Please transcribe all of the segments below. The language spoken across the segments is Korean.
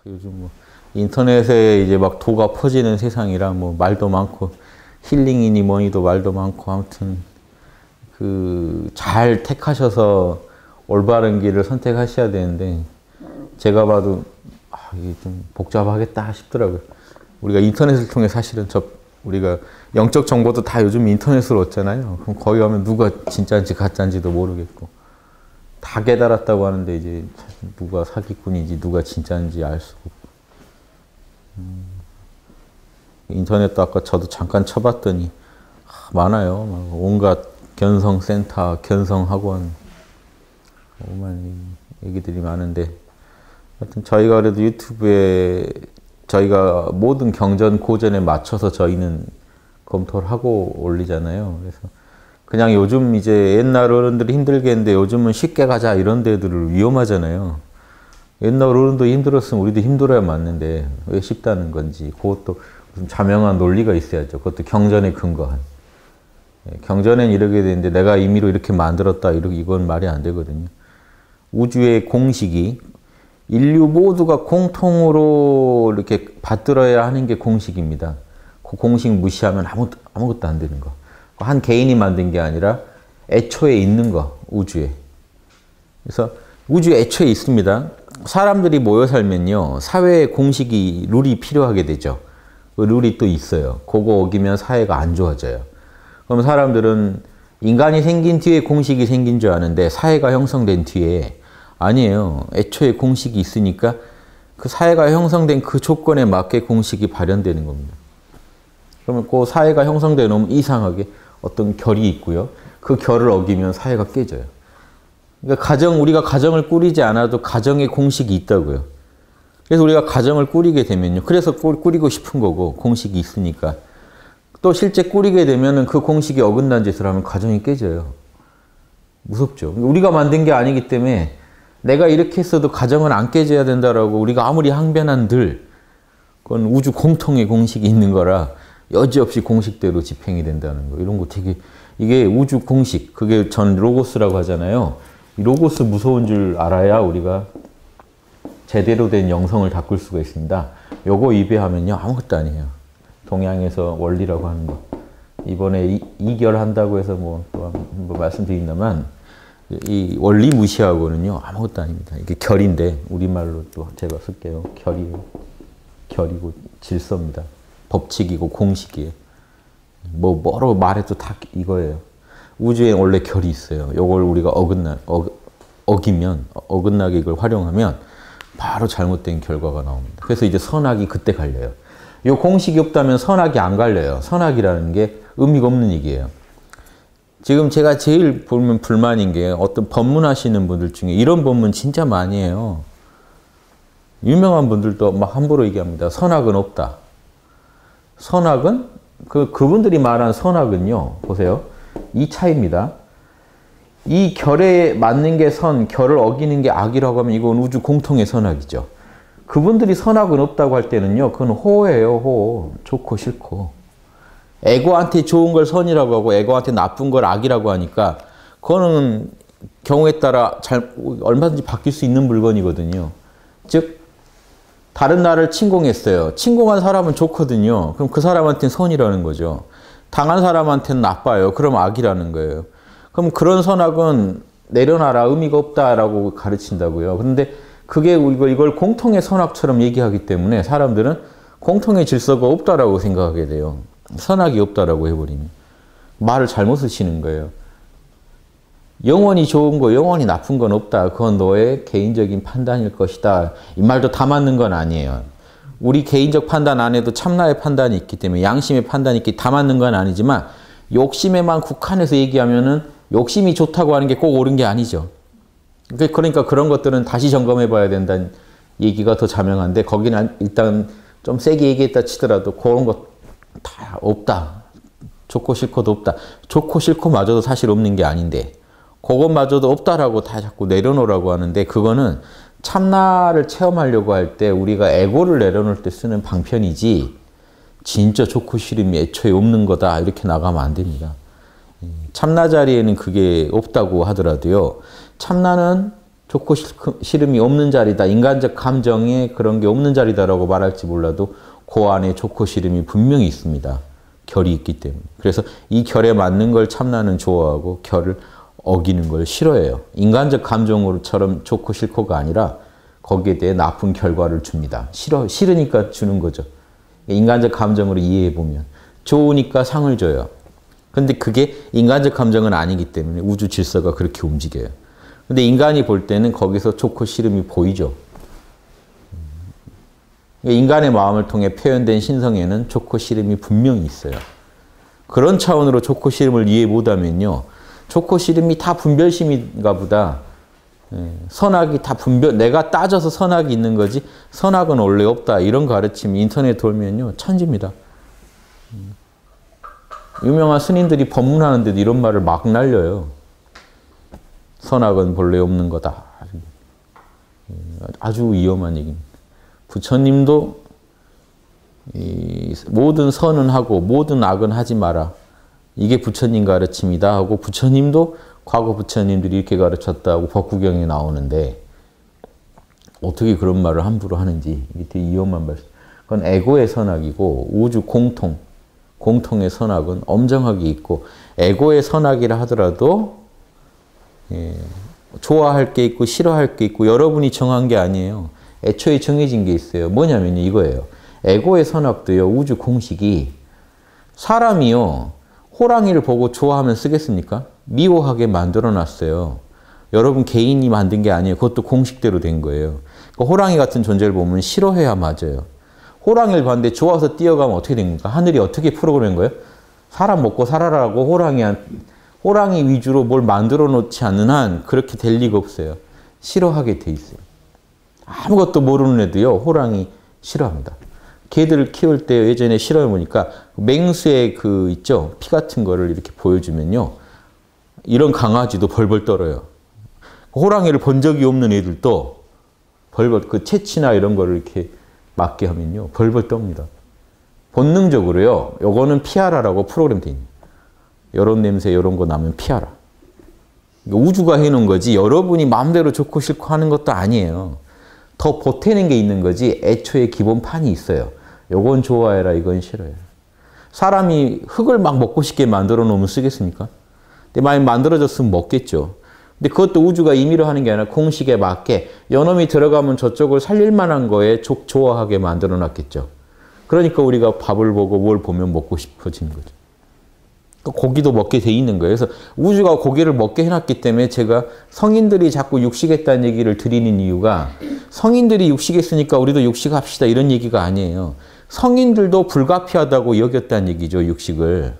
요즘 뭐 인터넷에 이제 막 도가 퍼지는 세상이라 뭐 말도 많고 힐링이니 뭐니도 말도 많고 아무튼 그 잘 택하셔서 올바른 길을 선택하셔야 되는데 제가 봐도 이게 좀 복잡하겠다 싶더라고요. 우리가 인터넷을 통해 사실은 우리가 영적 정보도 다 요즘 인터넷으로 얻잖아요. 그럼 거기 가면 누가 진짜인지 가짜인지도 모르겠고 다 깨달았다고 하는데 이제 누가 사기꾼인지 누가 진짜인지 알 수가 없고 인터넷도 아까 저도 잠깐 쳐봤더니 많아요. 막 온갖 견성센터, 견성학원 오만 얘기들이 많은데 하여튼 저희가 그래도 유튜브에 저희가 모든 경전 고전에 맞춰서 저희는 검토를 하고 올리잖아요. 그래서 그냥 요즘 이제 옛날 어른들이 힘들게 했는데 요즘은 쉽게 가자 이런 데들을 위험하잖아요. 옛날 어른도 힘들었으면 우리도 힘들어야 맞는데 왜 쉽다는 건지 그것도 무슨 자명한 논리가 있어야죠. 그것도 경전에 근거한. 경전엔 이렇게 되는데 내가 임의로 이렇게 만들었다 이건 말이 안 되거든요. 우주의 공식이 인류 모두가 공통으로 이렇게 받들어야 하는 게 공식입니다. 그 공식 무시하면 아무것도 안 되는 거. 한 개인이 만든 게 아니라 애초에 있는 거, 우주에. 그래서 우주에 애초에 있습니다. 사람들이 모여 살면요, 사회의 공식이, 룰이 필요하게 되죠. 그 룰이 또 있어요. 그거 어기면 사회가 안 좋아져요. 그럼 사람들은 인간이 생긴 뒤에 공식이 생긴 줄 아는데 사회가 형성된 뒤에 아니에요. 애초에 공식이 있으니까 그 사회가 형성된 그 조건에 맞게 공식이 발현되는 겁니다. 그러면 그 사회가 형성되어 놓으면 이상하게 어떤 결이 있고요. 그 결을 어기면 사회가 깨져요. 그러니까 우리가 가정을 꾸리지 않아도 가정의 공식이 있다고요. 그래서 우리가 가정을 꾸리게 되면요. 그래서 꾸리고 싶은 거고 공식이 있으니까. 또 실제 꾸리게 되면은 그 공식이 어긋난 짓을 하면 가정이 깨져요. 무섭죠. 우리가 만든 게 아니기 때문에 내가 이렇게 했어도 가정은 안 깨져야 된다라고 우리가 아무리 항변한들 그건 우주 공통의 공식이 있는 거라 여지없이 공식대로 집행이 된다는 거. 이런 거 되게 이게 우주 공식 그게 전 로고스라고 하잖아요. 이 로고스 무서운 줄 알아야 우리가 제대로 된 영성을 닦을 수가 있습니다. 요거 입에하면요 아무것도 아니에요. 동양에서 원리라고 하는 거. 이번에 이결한다고 해서 뭐 또 뭐 말씀드린다만 이 원리 무시하고는요 아무것도 아닙니다. 이게 결인데 우리말로 또 제가 쓸게요. 결이고 질서입니다. 법칙이고 공식이에요. 뭐 뭐로 말해도 다 이거예요. 우주에 원래 결이 있어요. 요걸 우리가 어기면 어긋나게 이걸 활용하면 바로 잘못된 결과가 나옵니다. 그래서 이제 선악이 그때 갈려요. 이 공식이 없다면 선악이 안 갈려요. 선악이라는 게 의미가 없는 얘기예요. 지금 제가 제일 보면 불만인 게 어떤 법문하시는 분들 중에 이런 법문 진짜 많이 해요. 유명한 분들도 막 함부로 얘기합니다. 선악은 없다. 선악은 그분들이 말한 선악은요. 보세요. 이 차이입니다. 이 결에 맞는 게 선, 결을 어기는 게 악이라고 하면 이건 우주 공통의 선악이죠. 그분들이 선악은 없다고 할 때는요. 그건 호예요. 호. 좋고 싫고. 에고한테 좋은 걸 선이라고 하고 에고한테 나쁜 걸 악이라고 하니까 그거는 경우에 따라 얼마든지 바뀔 수 있는 물건이거든요. 즉 다른 나라를 침공했어요. 침공한 사람은 좋거든요. 그럼 그 사람한테는 선이라는 거죠. 당한 사람한테는 나빠요. 그럼 악이라는 거예요. 그럼 그런 선악은 내려놔라. 의미가 없다라고 가르친다고요. 그런데 그게 이걸 공통의 선악처럼 얘기하기 때문에 사람들은 공통의 질서가 없다라고 생각하게 돼요. 선악이 없다라고 해버리면. 말을 잘못 쓰시는 거예요. 영원히 좋은 거, 영원히 나쁜 건 없다. 그건 너의 개인적인 판단일 것이다. 이 말도 다 맞는 건 아니에요. 우리 개인적 판단 안에도 참나의 판단이 있기 때문에 양심의 판단이 있기 다 맞는 건 아니지만 욕심에만 국한해서 얘기하면은 욕심이 좋다고 하는 게 꼭 옳은 게 아니죠. 그러니까 그런 것들은 다시 점검해 봐야 된다는 얘기가 더 자명한데 거기는 일단 좀 세게 얘기했다 치더라도 그런 것 다 없다. 좋고 싫고도 없다. 좋고 싫고마저도 사실 없는 게 아닌데 그것마저도 없다라고 다 자꾸 내려놓으라고 하는데 그거는 참나를 체험하려고 할 때 우리가 에고를 내려놓을 때 쓰는 방편이지 진짜 좋고 싫음이 애초에 없는 거다 이렇게 나가면 안 됩니다. 참나 자리에는 그게 없다고 하더라도요. 참나는 좋고 싫음이 없는 자리다. 인간적 감정에 그런 게 없는 자리다라고 말할지 몰라도 그 안에 좋고 싫음이 분명히 있습니다. 결이 있기 때문에. 그래서 이 결에 맞는 걸 참나는 좋아하고 결을 어기는 걸 싫어해요. 인간적 감정으로처럼 좋고 싫고가 아니라 거기에 대해 나쁜 결과를 줍니다. 싫으니까 주는 거죠. 인간적 감정으로 이해해보면. 좋으니까 상을 줘요. 근데 그게 인간적 감정은 아니기 때문에 우주 질서가 그렇게 움직여요. 근데 인간이 볼 때는 거기서 좋고 싫음이 보이죠. 인간의 마음을 통해 표현된 신성에는 좋고 싫음이 분명히 있어요. 그런 차원으로 좋고 싫음을 이해 못하면요. 좋고 싫음이 다 분별심인가 보다. 선악이 다 내가 따져서 선악이 있는 거지 선악은 원래 없다. 이런 가르침이 인터넷 돌면요. 천지입니다. 유명한 스님들이 법문하는데도 이런 말을 막 날려요. 선악은 본래 없는 거다. 아주 위험한 얘기입니다. 부처님도 모든 선은 하고 모든 악은 하지 마라. 이게 부처님 가르침이다 하고 부처님도 과거 부처님들이 이렇게 가르쳤다고 법구경에 나오는데 어떻게 그런 말을 함부로 하는지 이게 되게 위험한 말씀. 그건 에고의 선악이고 우주 공통의 선악은 엄정하게 있고 에고의 선악이라 하더라도 좋아할 게 있고 싫어할 게 있고 여러분이 정한 게 아니에요. 애초에 정해진 게 있어요. 뭐냐면 이거예요. 에고의 선악도요. 우주 공식이 사람이요. 호랑이를 보고 좋아하면 쓰겠습니까? 미워하게 만들어놨어요. 여러분 개인이 만든 게 아니에요. 그것도 공식대로 된 거예요. 그러니까 호랑이 같은 존재를 보면 싫어해야 맞아요. 호랑이를 봤는데 좋아서 뛰어가면 어떻게 됩니까? 하늘이 어떻게 프로그램인 거예요? 사람 먹고 살아라고 호랑이 위주로 뭘 만들어 놓지 않는 한 그렇게 될 리가 없어요. 싫어하게 돼 있어요. 아무것도 모르는 애도요. 호랑이 싫어합니다. 개들을 키울 때 예전에 실험해 보니까 맹수의 그 있죠? 피 같은 거를 이렇게 보여주면요. 이런 강아지도 벌벌 떨어요. 호랑이를 본 적이 없는 애들도 벌벌 그 채취나 이런 거를 이렇게 맞게 하면요. 벌벌 떱니다. 본능적으로요. 요거는 피하라라고 프로그램 돼 있는. 이런 냄새 이런 거 나면 피하라. 우주가 해놓은 거지 여러분이 마음대로 좋고 싫고 하는 것도 아니에요. 더 보태는 게 있는 거지 애초에 기본판이 있어요. 요건 좋아해라 이건 싫어해라. 사람이 흙을 막 먹고 싶게 만들어 놓으면 쓰겠습니까? 근데 많이 만들어졌으면 먹겠죠. 근데 그것도 우주가 임의로 하는 게 아니라 공식에 맞게 요놈이 들어가면 저쪽을 살릴 만한 거에 좋아하게 만들어 놨겠죠. 그러니까 우리가 밥을 보고 뭘 보면 먹고 싶어지는 거죠. 고기도 먹게 돼 있는 거예요. 그래서 우주가 고기를 먹게 해놨기 때문에 제가 성인들이 자꾸 육식했다는 얘기를 드리는 이유가 성인들이 육식했으니까 우리도 육식합시다 이런 얘기가 아니에요. 성인들도 불가피하다고 여겼다는 얘기죠. 육식을.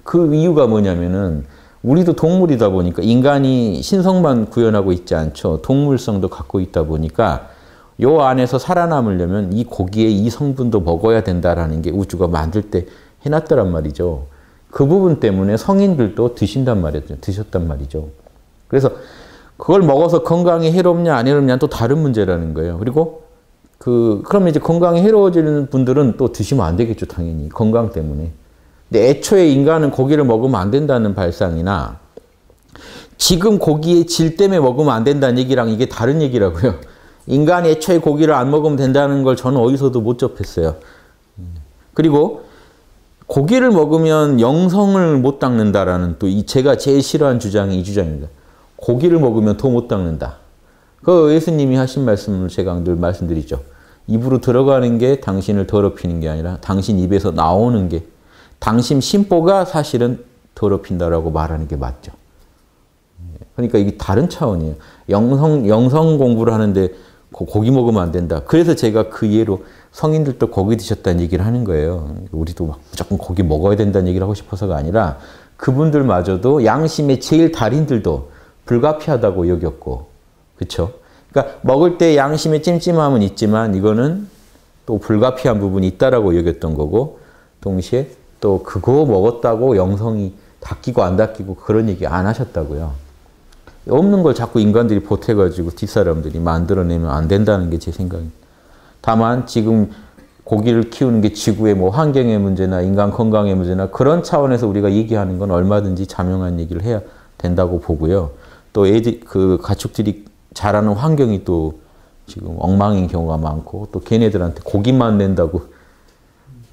그 이유가 뭐냐면은 우리도 동물이다 보니까 인간이 신성만 구현하고 있지 않죠. 동물성도 갖고 있다 보니까 요 안에서 살아남으려면 이 고기의 이 성분도 먹어야 된다라는 게 우주가 만들 때 해놨더란 말이죠. 그 부분 때문에 성인들도 드신단 말이죠. 드셨단 말이죠. 그래서 그걸 먹어서 건강에 해롭냐 안 해롭냐는 또 다른 문제라는 거예요. 그리고 그러면 이제 건강에 해로워지는 분들은 또 드시면 안 되겠죠. 당연히. 건강 때문에. 근데 애초에 인간은 고기를 먹으면 안 된다는 발상이나 지금 고기의 질 때문에 먹으면 안 된다는 얘기랑 이게 다른 얘기라고요. 인간이 애초에 고기를 안 먹으면 된다는 걸 저는 어디서도 못 접했어요. 그리고 고기를 먹으면 영성을 못 닦는다라는 또 제가 제일 싫어하는 주장이 이 주장입니다. 고기를 먹으면 더 못 닦는다. 그 예수님이 하신 말씀을 제가 늘 말씀드리죠. 입으로 들어가는 게 당신을 더럽히는 게 아니라 당신 입에서 나오는 게 당신 심보가 사실은 더럽힌다라고 말하는 게 맞죠. 그러니까 이게 다른 차원이에요. 영성 공부를 하는데 고기 먹으면 안 된다. 그래서 제가 그 예로 성인들도 고기 드셨다는 얘기를 하는 거예요. 우리도 막 무조건 고기 먹어야 된다는 얘기를 하고 싶어서가 아니라 그분들마저도 양심의 제일 달인들도 불가피하다고 여겼고, 그렇죠? 그러니까 먹을 때 양심의 찜찜함은 있지만 이거는 또 불가피한 부분이 있다라고 여겼던 거고, 동시에 또 그거 먹었다고 영성이 닦이고 안 닦이고 그런 얘기 안 하셨다고요. 없는 걸 자꾸 인간들이 보태가지고 뒷사람들이 만들어내면 안 된다는 게 제 생각입니다. 다만 지금 고기를 키우는 게 지구의 뭐 환경의 문제나 인간 건강의 문제나 그런 차원에서 우리가 얘기하는 건 얼마든지 자명한 얘기를 해야 된다고 보고요. 또 애들, 그 가축들이 자라는 환경이 또 지금 엉망인 경우가 많고, 또 걔네들한테 고기만 낸다고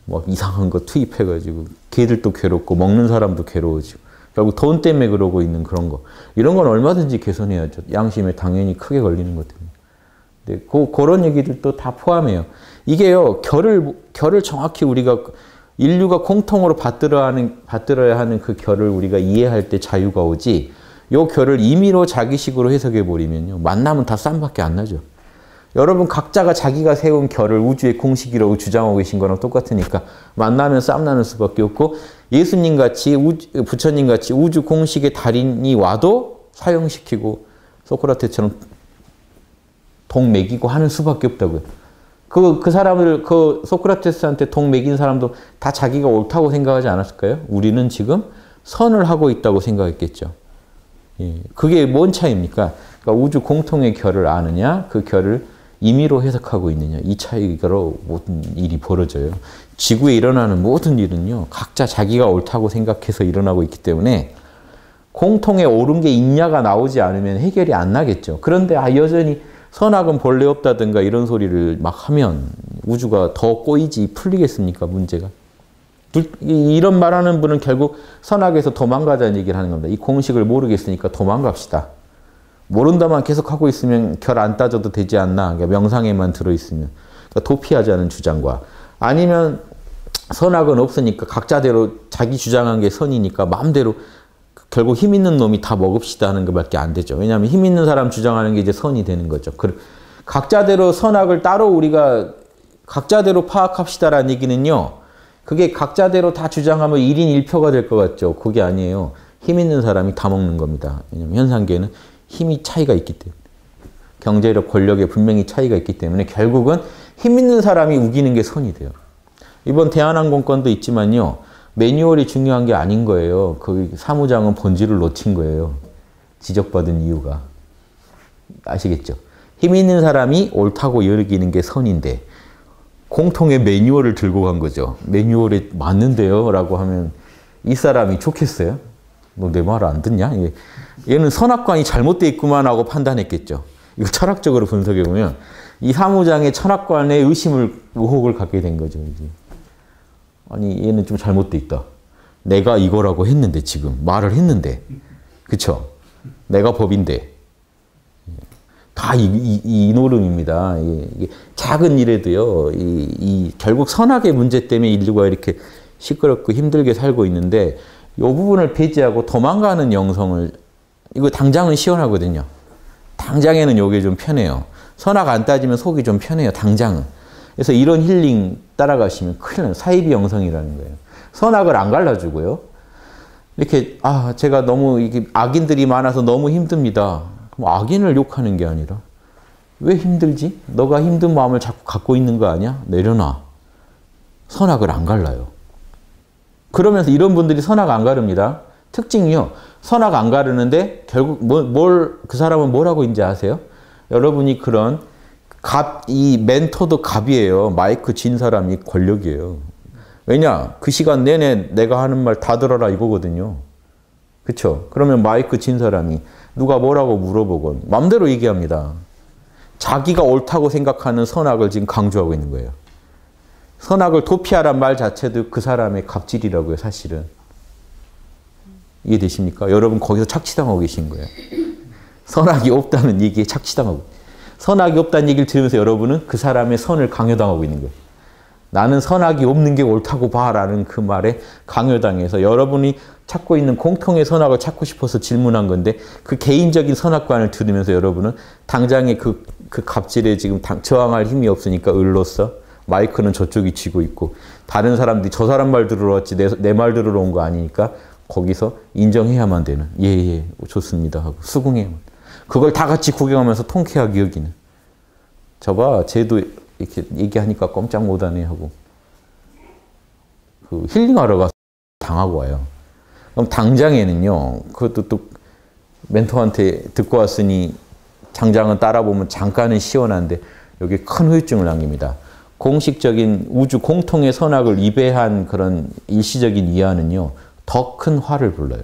뭐 이상한 거 투입해가지고 걔들도 괴롭고 먹는 사람도 괴로워지고 결국 돈 때문에 그러고 있는 그런 거. 이런 건 얼마든지 개선해야죠. 양심에 당연히 크게 걸리는 것들입니다. 근데 그런 얘기들도 다 포함해요. 이게요, 결을 정확히 우리가 인류가 공통으로 받들어야 하는 그 결을 우리가 이해할 때 자유가 오지, 요 결을 임의로 자기식으로 해석해 버리면요, 만나면 다 쌈밖에 안 나죠. 여러분 각자가 자기가 세운 결을 우주의 공식이라고 주장하고 계신 거랑 똑같으니까 만나면 쌈 나는 수밖에 없고, 예수님같이 부처님같이 우주 공식의 달인이 와도 사형시키고 소크라테스처럼 동 매기고 하는 수밖에 없다고요. 그 사람을, 그 소크라테스한테 동 매긴 사람도 다 자기가 옳다고 생각하지 않았을까요? 우리는 지금 선을 하고 있다고 생각했겠죠. 예, 그게 뭔 차이입니까? 그러니까 우주 공통의 결을 아느냐, 그 결을 임의로 해석하고 있느냐, 이 차이로 모든 일이 벌어져요. 지구에 일어나는 모든 일은요, 각자 자기가 옳다고 생각해서 일어나고 있기 때문에 공통의 옳은 게 있냐가 나오지 않으면 해결이 안 나겠죠. 그런데 여전히 선악은 본래 없다든가 이런 소리를 막 하면 우주가 더 꼬이지 풀리겠습니까, 문제가? 이런 말하는 분은 결국 선악에서 도망가자는 얘기를 하는 겁니다. 이 공식을 모르겠으니까 도망갑시다. 모른다만 계속 하고 있으면 결 안 따져도 되지 않나. 그러니까 명상에만 들어있으면. 그러니까 도피하자는 주장과, 아니면 선악은 없으니까 각자대로 자기 주장한 게 선이니까 마음대로 결국 힘 있는 놈이 다 먹읍시다 하는 것밖에 안 되죠. 왜냐하면 힘 있는 사람 주장하는 게 이제 선이 되는 거죠. 각자대로 선악을 따로 우리가 각자대로 파악합시다라는 얘기는요, 그게 각자대로 다 주장하면 1인 1표가 될 것 같죠. 그게 아니에요. 힘 있는 사람이 다 먹는 겁니다. 왜냐하면 현상계는 힘이 차이가 있기 때문에, 경제력, 권력에 분명히 차이가 있기 때문에 결국은 힘 있는 사람이 우기는 게 선이 돼요. 이번 대한항공 건도 있지만요, 매뉴얼이 중요한 게 아닌 거예요. 그 사무장은 본질을 놓친 거예요. 지적받은 이유가. 아시겠죠? 힘 있는 사람이 옳다고 여기는 게 선인데 공통의 매뉴얼을 들고 간 거죠. 매뉴얼에 맞는데요? 라고 하면 이 사람이 좋겠어요? 너 내 말 안 듣냐? 얘는 선악관이 잘못되어 있구만 하고 판단했겠죠. 이거 철학적으로 분석해 보면 이 사무장의 철학관에 의혹을 갖게 된 거죠. 이제. 아니, 얘는 좀 잘못되어 있다. 내가 이거라고 했는데, 지금 말을 했는데, 그쵸? 내가 법인데. 다 이 노름입니다. 작은 일에도요, 결국 선악의 문제 때문에 인류가 이렇게 시끄럽고 힘들게 살고 있는데, 이 부분을 배제하고 도망가는 영성을, 이거 당장은 시원하거든요. 당장에는 이게 좀 편해요. 선악 안 따지면 속이 좀 편해요, 당장은. 그래서 이런 힐링 따라가시면 큰일 나요. 사이비 영성이라는 거예요. 선악을 안 갈라주고요. 이렇게, 제가 너무 이게 악인들이 많아서 너무 힘듭니다. 그럼 악인을 욕하는 게 아니라, 왜 힘들지? 너가 힘든 마음을 자꾸 갖고 있는 거 아니야? 내려놔. 선악을 안 갈라요. 그러면서 이런 분들이 선악 안 가릅니다. 특징이요. 선악 안 가르는데 결국 그 사람은 뭐라고 이제 아세요? 여러분이 그런 이 멘토도 갑이에요. 마이크 진 사람이 권력이에요. 왜냐? 그 시간 내내 내가 하는 말 다 들어라 이거거든요. 그쵸? 그러면 마이크 진 사람이 누가 뭐라고 물어보건 마음대로 얘기합니다. 자기가 옳다고 생각하는 선악을 지금 강조하고 있는 거예요. 선악을 도피하란 말 자체도 그 사람의 갑질이라고요, 사실은. 이해되십니까? 여러분 거기서 착취당하고 계신 거예요. 선악이 없다는 얘기에 착취당하고. 선악이 없다는 얘기를 들으면서 여러분은 그 사람의 선을 강요당하고 있는 거예요. 나는 선악이 없는 게 옳다고 봐라는 그 말에 강요당해서 여러분이 찾고 있는 공통의 선악을 찾고 싶어서 질문한 건데, 그 개인적인 선악관을 들으면서 여러분은 당장의 그 갑질에 지금 저항할 힘이 없으니까 을로써 마이크는 저쪽이 쥐고 있고, 다른 사람들이 저 사람 말 들으러 왔지 내 말 들으러 온 거 아니니까 거기서 인정해야만 되는, 예, 좋습니다 하고 수긍해야만. 그걸 다 같이 구경하면서 통쾌하게 여기는. 저봐, 쟤도 이렇게 얘기하니까 꼼짝 못하네 하고 그 힐링하러 가서 당하고 와요. 그럼 당장에는요, 그것도 또 멘토한테 듣고 왔으니 장장은 따라보면 잠깐은 시원한데 여기에 큰 후유증을 남깁니다. 공식적인 우주 공통의 선악을 위배한 그런 일시적인 이하는요, 더 큰 화를 불러요.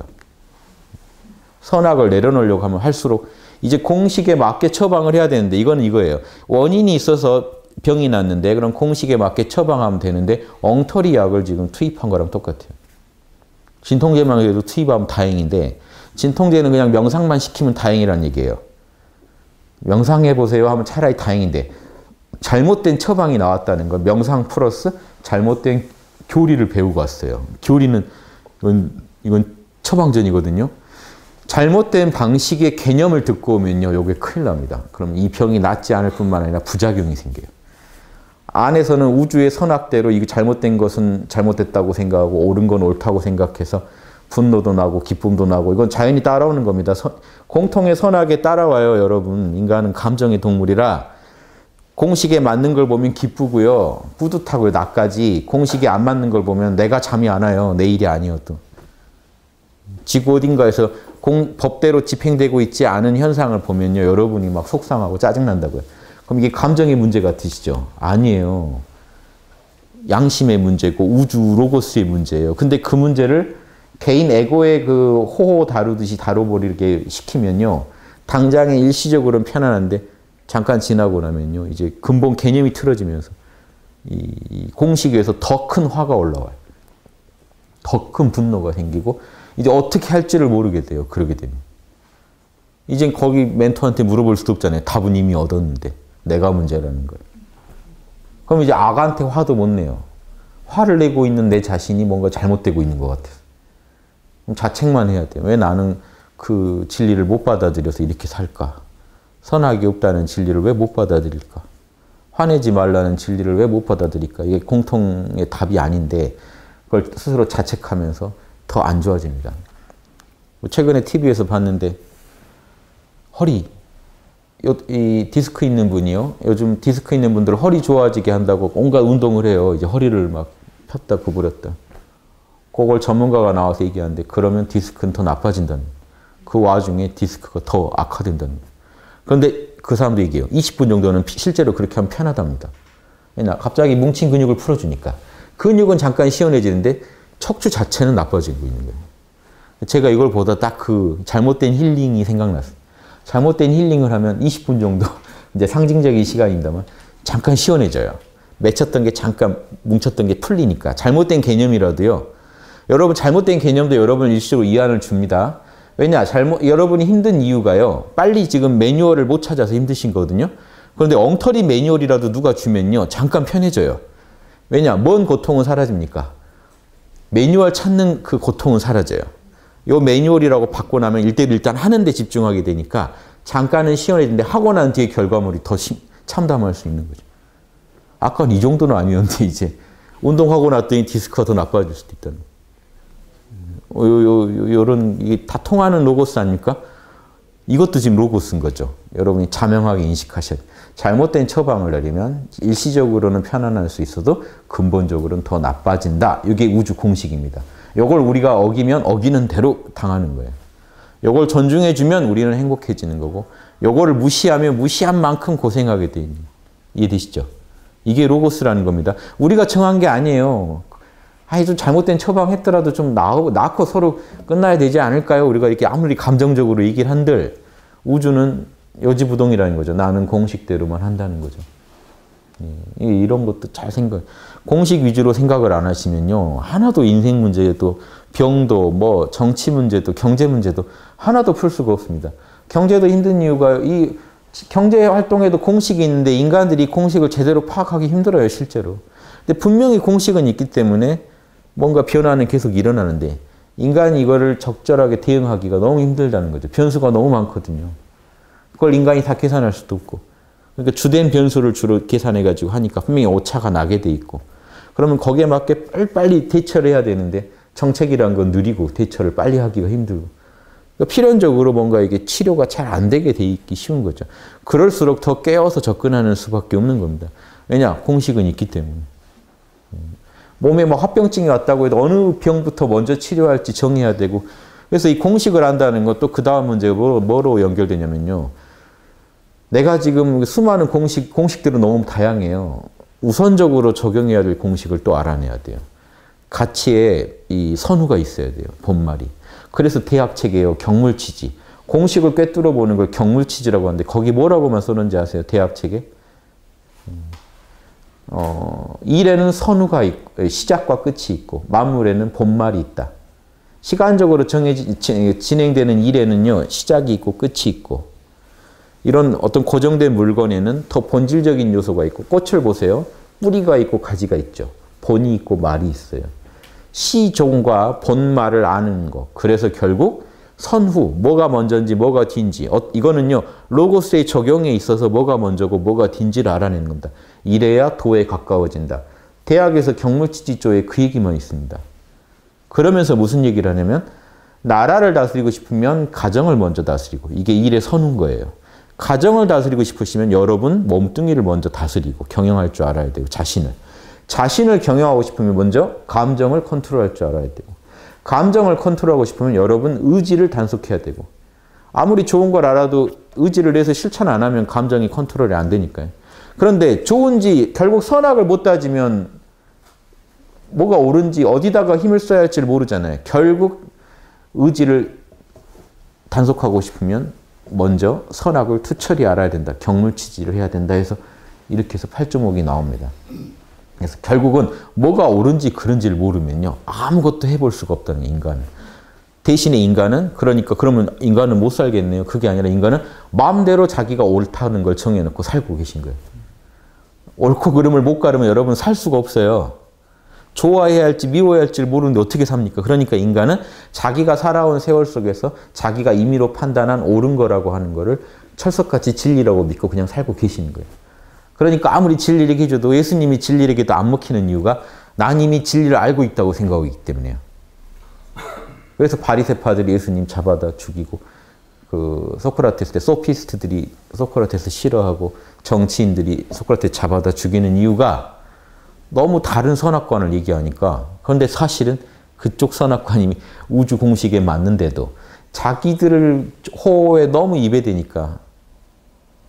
선악을 내려놓으려고 하면 할수록 이제 공식에 맞게 처방을 해야 되는데 이거는 이거예요. 원인이 있어서 병이 났는데 그럼 공식에 맞게 처방하면 되는데 엉터리 약을 지금 투입한 거랑 똑같아요. 진통제만 그래도 투입하면 다행인데 진통제는 그냥 명상만 시키면 다행이란 얘기예요. 명상해보세요 하면 차라리 다행인데 잘못된 처방이 나왔다는 건 명상 플러스 잘못된 교리를 배우고 왔어요. 교리는 이건 처방전이거든요. 잘못된 방식의 개념을 듣고 오면요. 요게 큰일 납니다. 그럼 이 병이 낫지 않을 뿐만 아니라 부작용이 생겨요. 안에서는 우주의 선악대로 이게 잘못된 것은 잘못됐다고 생각하고 옳은 건 옳다고 생각해서 분노도 나고 기쁨도 나고 이건 자연히 따라오는 겁니다. 공통의 선악에 따라와요. 여러분. 인간은 감정의 동물이라 공식에 맞는 걸 보면 기쁘고요. 뿌듯하고요. 나까지. 공식에 안 맞는 걸 보면 내가 잠이 안 와요. 내일이 아니어도. 지구 어딘가에서 법대로 집행되고 있지 않은 현상을 보면요. 여러분이 막 속상하고 짜증난다고요. 그럼 이게 감정의 문제 같으시죠? 아니에요. 양심의 문제고 우주 로고스의 문제예요. 근데 그 문제를 개인 에고의 그 호호 다루듯이 다뤄버리게 시키면요. 당장에 일시적으로는 편안한데 잠깐 지나고 나면요. 이제 근본 개념이 틀어지면서 이 공식에서 더 큰 화가 올라와요. 더 큰 분노가 생기고 이제 어떻게 할지를 모르게 돼요. 그러게 되면. 이젠 거기 멘토한테 물어볼 수도 없잖아요. 답은 이미 얻었는데. 내가 문제라는 거예요. 그럼 이제 악한테 화도 못 내요. 화를 내고 있는 내 자신이 뭔가 잘못되고 있는 것 같아서. 그럼 자책만 해야 돼요. 왜 나는 그 진리를 못 받아들여서 이렇게 살까? 선악이 없다는 진리를 왜 못 받아들일까? 화내지 말라는 진리를 왜 못 받아들일까? 이게 공통의 답이 아닌데 그걸 스스로 자책하면서 더 안 좋아집니다. 최근에 TV에서 봤는데 허리, 이 디스크 있는 분이요. 요즘 디스크 있는 분들 허리 좋아지게 한다고 온갖 운동을 해요. 이제 허리를 막 폈다 구부렸다. 그걸 전문가가 나와서 얘기하는데 그러면 디스크는 더 나빠진다는 거예요. 그 와중에 디스크가 더 악화된다는 거예요. 그런데 그 사람도 얘기해요. 20분 정도는 실제로 그렇게 하면 편하답니다. 갑자기 뭉친 근육을 풀어주니까. 근육은 잠깐 시원해지는데 척추 자체는 나빠지고 있는 거예요. 제가 이걸 보다 딱 그 잘못된 힐링이 생각났어요. 잘못된 힐링을 하면 20분 정도 이제 상징적인 시간입니다만 잠깐 시원해져요. 맺혔던 게 잠깐 뭉쳤던 게 풀리니까. 잘못된 개념이라도요. 여러분 잘못된 개념도 여러분 일시적으로 이안을 줍니다. 왜냐? 여러분이 힘든 이유가요. 빨리 지금 매뉴얼을 못 찾아서 힘드신 거거든요. 그런데 엉터리 매뉴얼이라도 누가 주면요. 잠깐 편해져요. 왜냐? 뭔 고통은 사라집니까? 매뉴얼 찾는 그 고통은 사라져요. 요 매뉴얼이라고 받고 나면 일단 하는 데 집중하게 되니까 잠깐은 시원해지는데 하고 난 뒤에 결과물이 더 참담할 수 있는 거죠. 아까는 이 정도는 아니었는데 이제 운동하고 났더니 디스크가 더 나빠질 수도 있다는 요런 이게 다 통하는 로고스 아닙니까? 이것도 지금 로고스인 거죠. 여러분이 자명하게 인식하셔야 돼요. 잘못된 처방을 내리면 일시적으로는 편안할 수 있어도 근본적으로는 더 나빠진다. 이게 우주 공식입니다. 이걸 우리가 어기면 어기는 대로 당하는 거예요. 이걸 존중해주면 우리는 행복해지는 거고 이거를 무시하면 무시한 만큼 고생하게 돼 있는 거예요. 이해되시죠? 이게 로고스라는 겁니다. 우리가 정한 게 아니에요. 좀 잘못된 처방했더라도 좀 낳고 서로 끝나야 되지 않을까요? 우리가 이렇게 아무리 감정적으로 얘기를 한들 우주는 여지부동이라는 거죠. 나는 공식대로만 한다는 거죠. 이런 것도 잘 공식 위주로 생각을 안 하시면요. 하나도 인생 문제도 병도 뭐 정치 문제도 경제 문제도 하나도 풀 수가 없습니다. 경제도 힘든 이유가 이 경제 활동에도 공식이 있는데 인간들이 공식을 제대로 파악하기 힘들어요. 실제로. 근데 분명히 공식은 있기 때문에 뭔가 변화는 계속 일어나는데 인간이 이거를 적절하게 대응하기가 너무 힘들다는 거죠. 변수가 너무 많거든요. 그걸 인간이 다 계산할 수도 없고. 그러니까 주된 변수를 주로 계산해가지고 하니까 분명히 오차가 나게 돼 있고. 그러면 거기에 맞게 빨리빨리 대처를 해야 되는데 정책이란 건 느리고 대처를 빨리 하기가 힘들고. 그러니까 필연적으로 뭔가 이게 치료가 잘 안 되게 돼 있기 쉬운 거죠. 그럴수록 더 깨어서 접근하는 수밖에 없는 겁니다. 왜냐? 공식은 있기 때문에. 몸에 뭐 합병증이 왔다고 해도 어느 병부터 먼저 치료할지 정해야 되고. 그래서 이 공식을 안다는 것도 그 다음 문제가 뭐로 연결되냐면요. 내가 지금 수많은 공식들은 너무 다양해요. 우선적으로 적용해야 될 공식을 또 알아내야 돼요. 가치에 이 선후가 있어야 돼요. 본말이. 그래서 대학책이에요. 경물치지. 공식을 꿰뚫어 보는 걸 경물치지라고 하는데 거기 뭐라고만 써놓은지 아세요? 대학책에? 일에는 선후가 있고, 시작과 끝이 있고 만물에는 본말이 있다. 시간적으로 진행되는 일에는요. 시작이 있고 끝이 있고 이런 어떤 고정된 물건에는 더 본질적인 요소가 있고 꽃을 보세요. 뿌리가 있고 가지가 있죠. 본이 있고 말이 있어요. 시종과 본말을 아는 거. 그래서 결국 선후, 뭐가 먼저인지 뭐가 뒤인지 이거는요. 로고스의 적용에 있어서 뭐가 먼저고 뭐가 뒤인지를 알아내는 겁니다. 이래야 도에 가까워진다. 대학에서 경물치지조에 그 얘기만 있습니다. 그러면서 무슨 얘기를 하냐면 나라를 다스리고 싶으면 가정을 먼저 다스리고 이게 일의 선후인 거예요. 가정을 다스리고 싶으시면 여러분 몸뚱이를 먼저 다스리고 경영할 줄 알아야 되고 자신을 경영하고 싶으면 먼저 감정을 컨트롤할 줄 알아야 되고 감정을 컨트롤하고 싶으면 여러분 의지를 단속해야 되고 아무리 좋은 걸 알아도 의지를 내서 실천 안 하면 감정이 컨트롤이 안 되니까요. 그런데 좋은지 결국 선악을 못 따지면 뭐가 옳은지 어디다가 힘을 써야 할지를 모르잖아요. 결국 의지를 단속하고 싶으면 먼저 선악을 투철히 알아야 된다. 경물치지를 해야 된다 해서 이렇게 해서 8조목이 나옵니다. 그래서 결국은 뭐가 옳은지 그른지를 모르면요. 아무것도 해볼 수가 없다는 게 인간은. 대신에 인간은 그러면 인간은 못 살겠네요. 그게 아니라 인간은 마음대로 자기가 옳다는 걸 정해놓고 살고 계신 거예요. 옳고 그름을 못 가르면 여러분 살 수가 없어요. 좋아해야 할지 미워해야 할지를 모르는데 어떻게 삽니까? 그러니까 인간은 자기가 살아온 세월 속에서 자기가 임의로 판단한 옳은 거라고 하는 거를 철석같이 진리라고 믿고 그냥 살고 계시는 거예요. 그러니까 아무리 진리를 얘기해줘도 예수님이 진리를 얘기해도 안 먹히는 이유가 난 이미 진리를 알고 있다고 생각하기 때문에요. 그래서 바리새파들이 예수님 잡아다 죽이고 그 소크라테스 때 소피스트들이 소크라테스 싫어하고 정치인들이 소크라테스 잡아다 죽이는 이유가 너무 다른 선악관을 얘기하니까 그런데 사실은 그쪽 선악관이 우주 공식에 맞는데도 자기들을 호에 너무 입에 대니까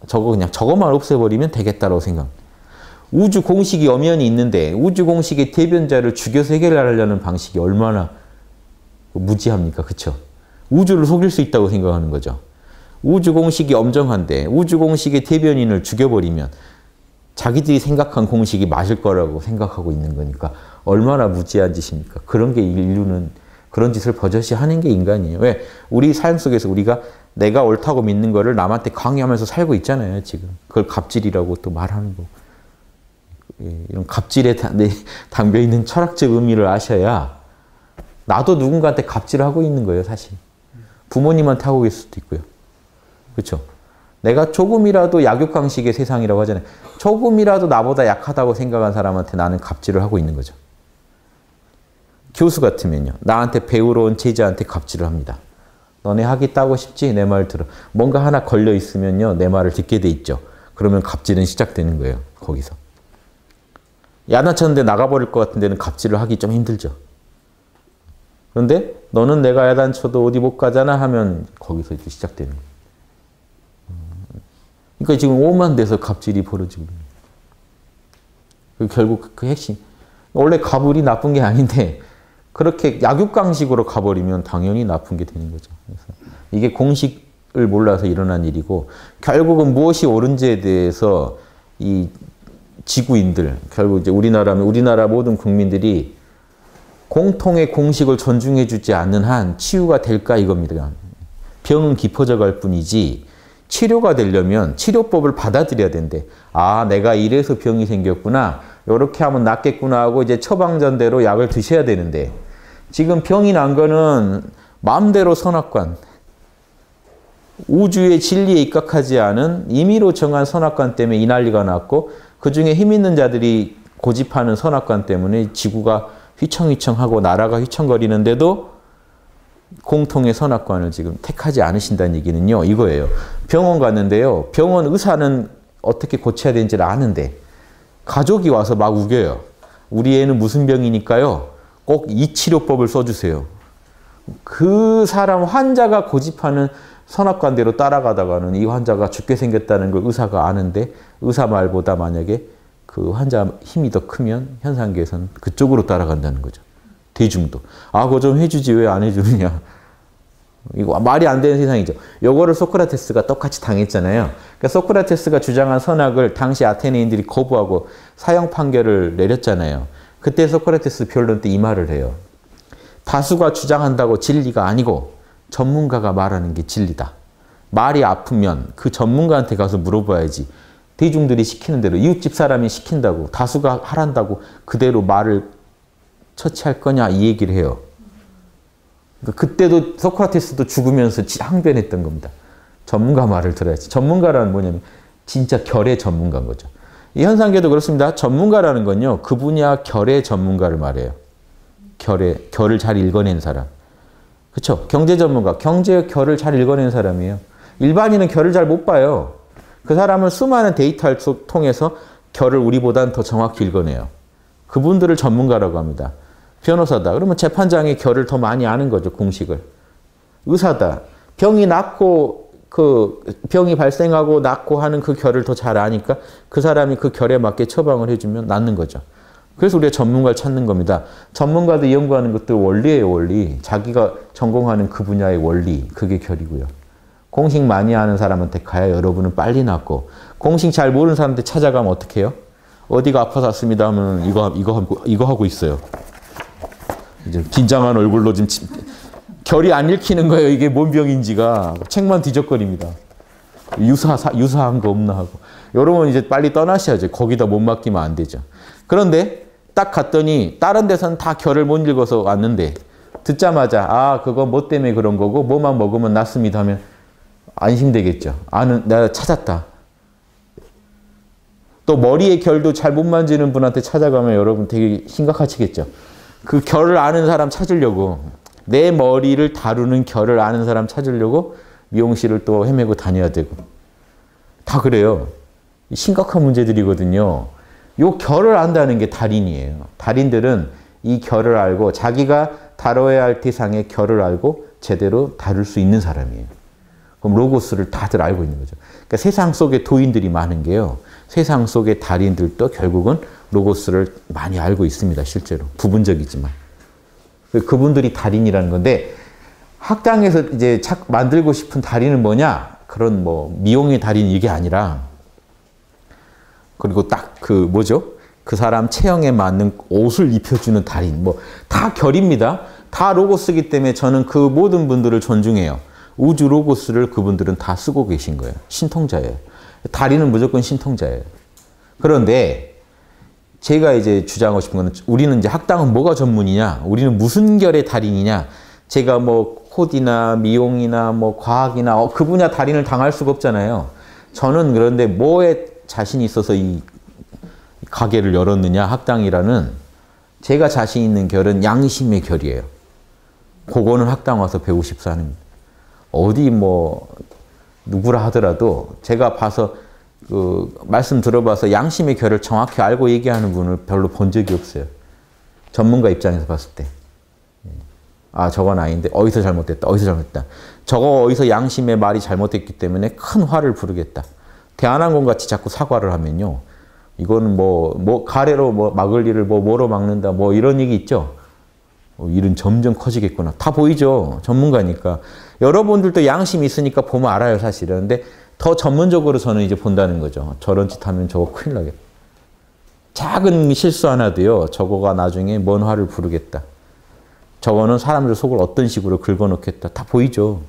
저거만 없애버리면 되겠다라고 생각합니다. 우주 공식이 엄연히 있는데 우주 공식의 대변자를 죽여서 해결하려는 방식이 얼마나 무지합니까? 그렇죠? 우주를 속일 수 있다고 생각하는 거죠. 우주 공식이 엄정한데 우주 공식의 대변인을 죽여버리면 자기들이 생각한 공식이 맞을 거라고 생각하고 있는 거니까 얼마나 무지한 짓입니까? 그런 게 인류는 그런 짓을 버젓이 하는 게 인간이에요. 왜? 우리 삶 속에서 우리가 내가 옳다고 믿는 거를 남한테 강요하면서 살고 있잖아요. 지금. 그걸 갑질이라고 또 말하는 거. 이런 갑질에 담겨있는 철학적 의미를 아셔야 나도 누군가한테 갑질을 하고 있는 거예요. 사실. 부모님한테 하고 있을 수도 있고요. 그렇죠? 내가 조금이라도 약육강식의 세상이라고 하잖아요. 조금이라도 나보다 약하다고 생각한 사람한테 나는 갑질을 하고 있는 거죠. 교수 같으면요. 나한테 배우러 온 제자한테 갑질을 합니다. 너네 학위 따고 싶지? 내 말 들어. 뭔가 하나 걸려 있으면요. 내 말을 듣게 돼 있죠. 그러면 갑질은 시작되는 거예요. 거기서. 야단쳤는데 나가버릴 것 같은 데는 갑질을 하기 좀 힘들죠. 그런데 너는 내가 야단쳐도 어디 못 가잖아 하면 거기서 이제 시작되는 거예요. 그러니까 지금 오만 돼서 갑질이 벌어지고 결국 그 핵심. 원래 갑을이 나쁜 게 아닌데 그렇게 약육강식으로 가버리면 당연히 나쁜 게 되는 거죠. 그래서 이게 공식을 몰라서 일어난 일이고 결국은 무엇이 옳은지에 대해서 이 지구인들, 결국 이제 우리나라 모든 국민들이 공통의 공식을 존중해주지 않는 한 치유가 될까 이겁니다. 병은 깊어져 갈 뿐이지 치료가 되려면 치료법을 받아들여야 된대. 아, 내가 이래서 병이 생겼구나. 이렇게 하면 낫겠구나 하고 이제 처방전대로 약을 드셔야 되는데 지금 병이 난 거는 마음대로 선악관, 우주의 진리에 입각하지 않은 임의로 정한 선악관 때문에 이 난리가 났고 그중에 힘 있는 자들이 고집하는 선악관 때문에 지구가 휘청휘청하고 나라가 휘청거리는데도 공통의 선악관을 지금 택하지 않으신다는 얘기는요. 이거예요. 병원 갔는데요. 병원 의사는 어떻게 고쳐야 되는지를 아는데 가족이 와서 막 우겨요. 우리 애는 무슨 병이니까요. 꼭 이 치료법을 써주세요. 그 사람 환자가 고집하는 선악관대로 따라가다가는 이 환자가 죽게 생겼다는 걸 의사가 아는데 의사 말보다 만약에 그 환자 힘이 더 크면 현상계에서는 그쪽으로 따라간다는 거죠. 대중도. 아, 그거 좀 해주지 왜 안 해주느냐. 이거 말이 안 되는 세상이죠. 요거를 소크라테스가 똑같이 당했잖아요. 그러니까 소크라테스가 주장한 선악을 당시 아테네인들이 거부하고 사형 판결을 내렸잖아요. 그때 소크라테스 변론 때 이 말을 해요. 다수가 주장한다고 진리가 아니고 전문가가 말하는 게 진리다. 말이 아프면 그 전문가한테 가서 물어봐야지. 대중들이 시키는 대로 이웃집 사람이 시킨다고 다수가 하란다고 그대로 말을 처치할 거냐 이 얘기를 해요. 그러니까 그때도 소크라테스도 죽으면서 항변했던 겁니다. 전문가 말을 들어야지. 전문가라는 뭐냐면 진짜 결의 전문가인 거죠. 이 현상계도 그렇습니다. 전문가라는 건요. 그 분야 결의 전문가를 말해요. 결을 잘 읽어낸 사람. 그렇죠? 경제 전문가. 경제의 결을 잘 읽어낸 사람이에요. 일반인은 결을 잘 못 봐요. 그 사람은 수많은 데이터를 통해서 결을 우리보다는 더 정확히 읽어내요. 그분들을 전문가라고 합니다. 변호사다. 그러면 재판장의 결을 더 많이 아는 거죠. 공식을. 의사다. 병이 낫고 병이 발생하고 낫고 하는 그 결을 더 잘 아니까 그 사람이 그 결에 맞게 처방을 해주면 낫는 거죠. 그래서 우리가 전문가를 찾는 겁니다. 전문가도 연구하는 것도 원리예요. 원리. 자기가 전공하는 그 분야의 원리. 그게 결이고요. 공식 많이 아는 사람한테 가야 여러분은 빨리 낫고 공식 잘 모르는 사람한테 찾아가면 어떻게 해요? 어디가 아파서 왔습니다 하면 이거 하고 있어요. 이제 긴장한 얼굴로 지금 결이 안 읽히는 거예요. 이게 뭔 병인지가. 책만 뒤적거립니다. 유사한 거 없나 하고. 여러분 이제 빨리 떠나셔야죠. 거기다 못 맡기면 안 되죠. 그런데 딱 갔더니 다른 데서는 다 결을 못 읽어서 왔는데 듣자마자 아 그거 뭐 때문에 그런 거고 뭐만 먹으면 낫습니다 하면 안심되겠죠. 내가 찾았다. 또 머리의 결도 잘 못 만지는 분한테 찾아가면 여러분 되게 심각하시겠죠. 그 결을 아는 사람 찾으려고 내 머리를 다루는 결을 아는 사람 찾으려고 미용실을 또 헤매고 다녀야 되고 다 그래요. 심각한 문제들이거든요. 요 결을 안다는 게 달인이에요. 달인들은 이 결을 알고 자기가 다뤄야 할 대상의 결을 알고 제대로 다룰 수 있는 사람이에요. 그럼 로고스를 다들 알고 있는 거죠. 그러니까 세상 속에 도인들이 많은 게요. 세상 속의 달인들도 결국은 로고스를 많이 알고 있습니다. 실제로. 부분적이지만. 그분들이 달인이라는 건데 학당에서 이제 만들고 싶은 달인은 뭐냐? 그런 뭐 미용의 달인 이게 아니라 그리고 딱 그 사람 체형에 맞는 옷을 입혀주는 달인. 뭐 다 결입니다. 다 로고스이기 때문에 저는 그 모든 분들을 존중해요. 우주 로고스를 그분들은 다 쓰고 계신 거예요. 신통자예요. 달인은 무조건 신통자예요. 그런데 제가 이제 주장하고 싶은 거는 우리는 이제 학당은 뭐가 전문이냐? 우리는 무슨 결의 달인이냐? 제가 뭐 코디나 미용이나 뭐 과학이나 그 분야 달인을 당할 수가 없잖아요. 저는 그런데 뭐에 자신이 있어서 이 가게를 열었느냐? 학당이라는 제가 자신 있는 결은 양심의 결이에요. 그거는 학당 와서 배우십사 하는 어디 뭐 누구라 하더라도 제가 봐서 말씀 들어봐서 양심의 결을 정확히 알고 얘기하는 분을 별로 본 적이 없어요. 전문가 입장에서 봤을 때. 아 저건 아닌데 어디서 잘못됐다. 어디서 잘못됐다. 저거 어디서 양심의 말이 잘못됐기 때문에 큰 화를 부르겠다. 대한항공 같이 자꾸 사과를 하면요. 이거는 뭐 가래로 뭐 막을 일을 뭐로 막는다. 뭐 이런 얘기 있죠. 일은 점점 커지겠구나. 다 보이죠. 전문가니까. 여러분들도 양심이 있으니까 보면 알아요, 사실은. 근데 더 전문적으로 저는 이제 본다는 거죠. 저런 짓 하면 저거 큰일 나겠다. 작은 실수 하나도요. 저거가 나중에 뭔 화를 부르겠다. 저거는 사람들 속을 어떤 식으로 긁어놓겠다. 다 보이죠.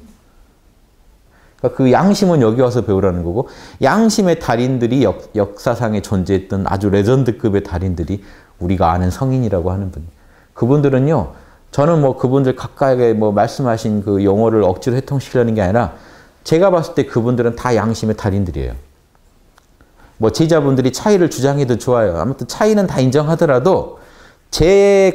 그러니까 그 양심은 여기 와서 배우라는 거고 양심의 달인들이 역사상에 존재했던 아주 레전드급의 달인들이 우리가 아는 성인이라고 하는 분. 그분들은요. 저는 뭐 그분들 각각의 뭐 말씀하신 그 용어를 억지로 해통시키려는 게 아니라 제가 봤을 때 그분들은 다 양심의 달인들이에요. 뭐 제자분들이 차이를 주장해도 좋아요. 아무튼 차이는 다 인정하더라도 제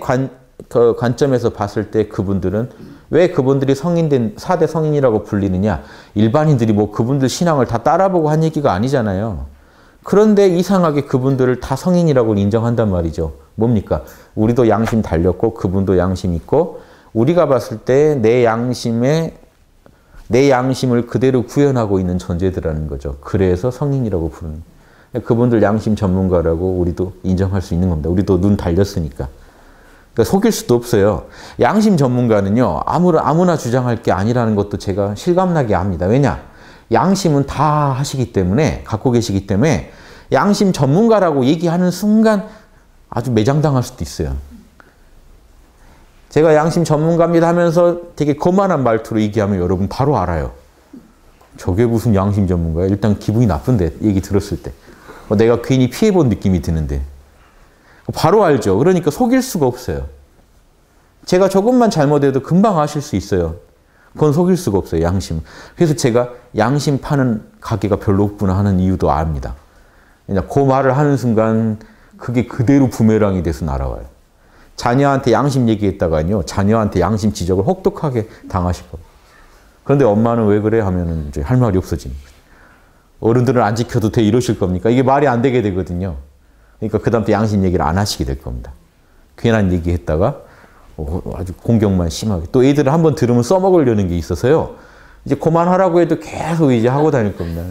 관점에서 봤을 때 그분들은 왜 그분들이 성인된 4대 성인이라고 불리느냐. 일반인들이 뭐 그분들 신앙을 다 따라보고 한 얘기가 아니잖아요. 그런데 이상하게 그분들을 다 성인이라고 인정한단 말이죠. 뭡니까? 우리도 양심 달렸고 그분도 양심 있고 우리가 봤을 때 내 양심을 그대로 구현하고 있는 존재들이라는 거죠. 그래서 성인이라고 부르는 그분들 양심 전문가라고 우리도 인정할 수 있는 겁니다. 우리도 눈 달렸으니까. 그러니까 속일 수도 없어요. 양심 전문가는요, 아무나 주장할 게 아니라는 것도 제가 실감나게 합니다. 왜냐? 양심은 다 하시기 때문에, 갖고 계시기 때문에, 양심 전문가라고 얘기하는 순간 아주 매장당할 수도 있어요. 제가 양심 전문가입니다 하면서 되게 거만한 말투로 얘기하면 여러분 바로 알아요. 저게 무슨 양심 전문가야? 일단 기분이 나쁜데, 얘기 들었을 때. 내가 괜히 피해본 느낌이 드는데. 바로 알죠. 그러니까 속일 수가 없어요. 제가 조금만 잘못해도 금방 아실 수 있어요. 그건 속일 수가 없어요, 양심. 그래서 제가 양심 파는 가게가 별로 없구나 하는 이유도 압니다. 그냥 그 말을 하는 순간 그게 그대로 부메랑이 돼서 날아와요. 자녀한테 양심 얘기했다가요, 자녀한테 양심 지적을 혹독하게 당하실 겁니다. 그런데 엄마는 왜 그래 하면은 이제 할 말이 없어지는 거죠. 어른들은 안 지켜도 돼 이러실 겁니까? 이게 말이 안 되게 되거든요. 그러니까 그다음부터 양심 얘기를 안 하시게 될 겁니다. 괜한 얘기 했다가 아주 공격만 심하게. 또 애들은 한번 들으면 써먹으려는 게 있어서요. 이제 그만하라고 해도 계속 이제 하고 다닐 겁니다.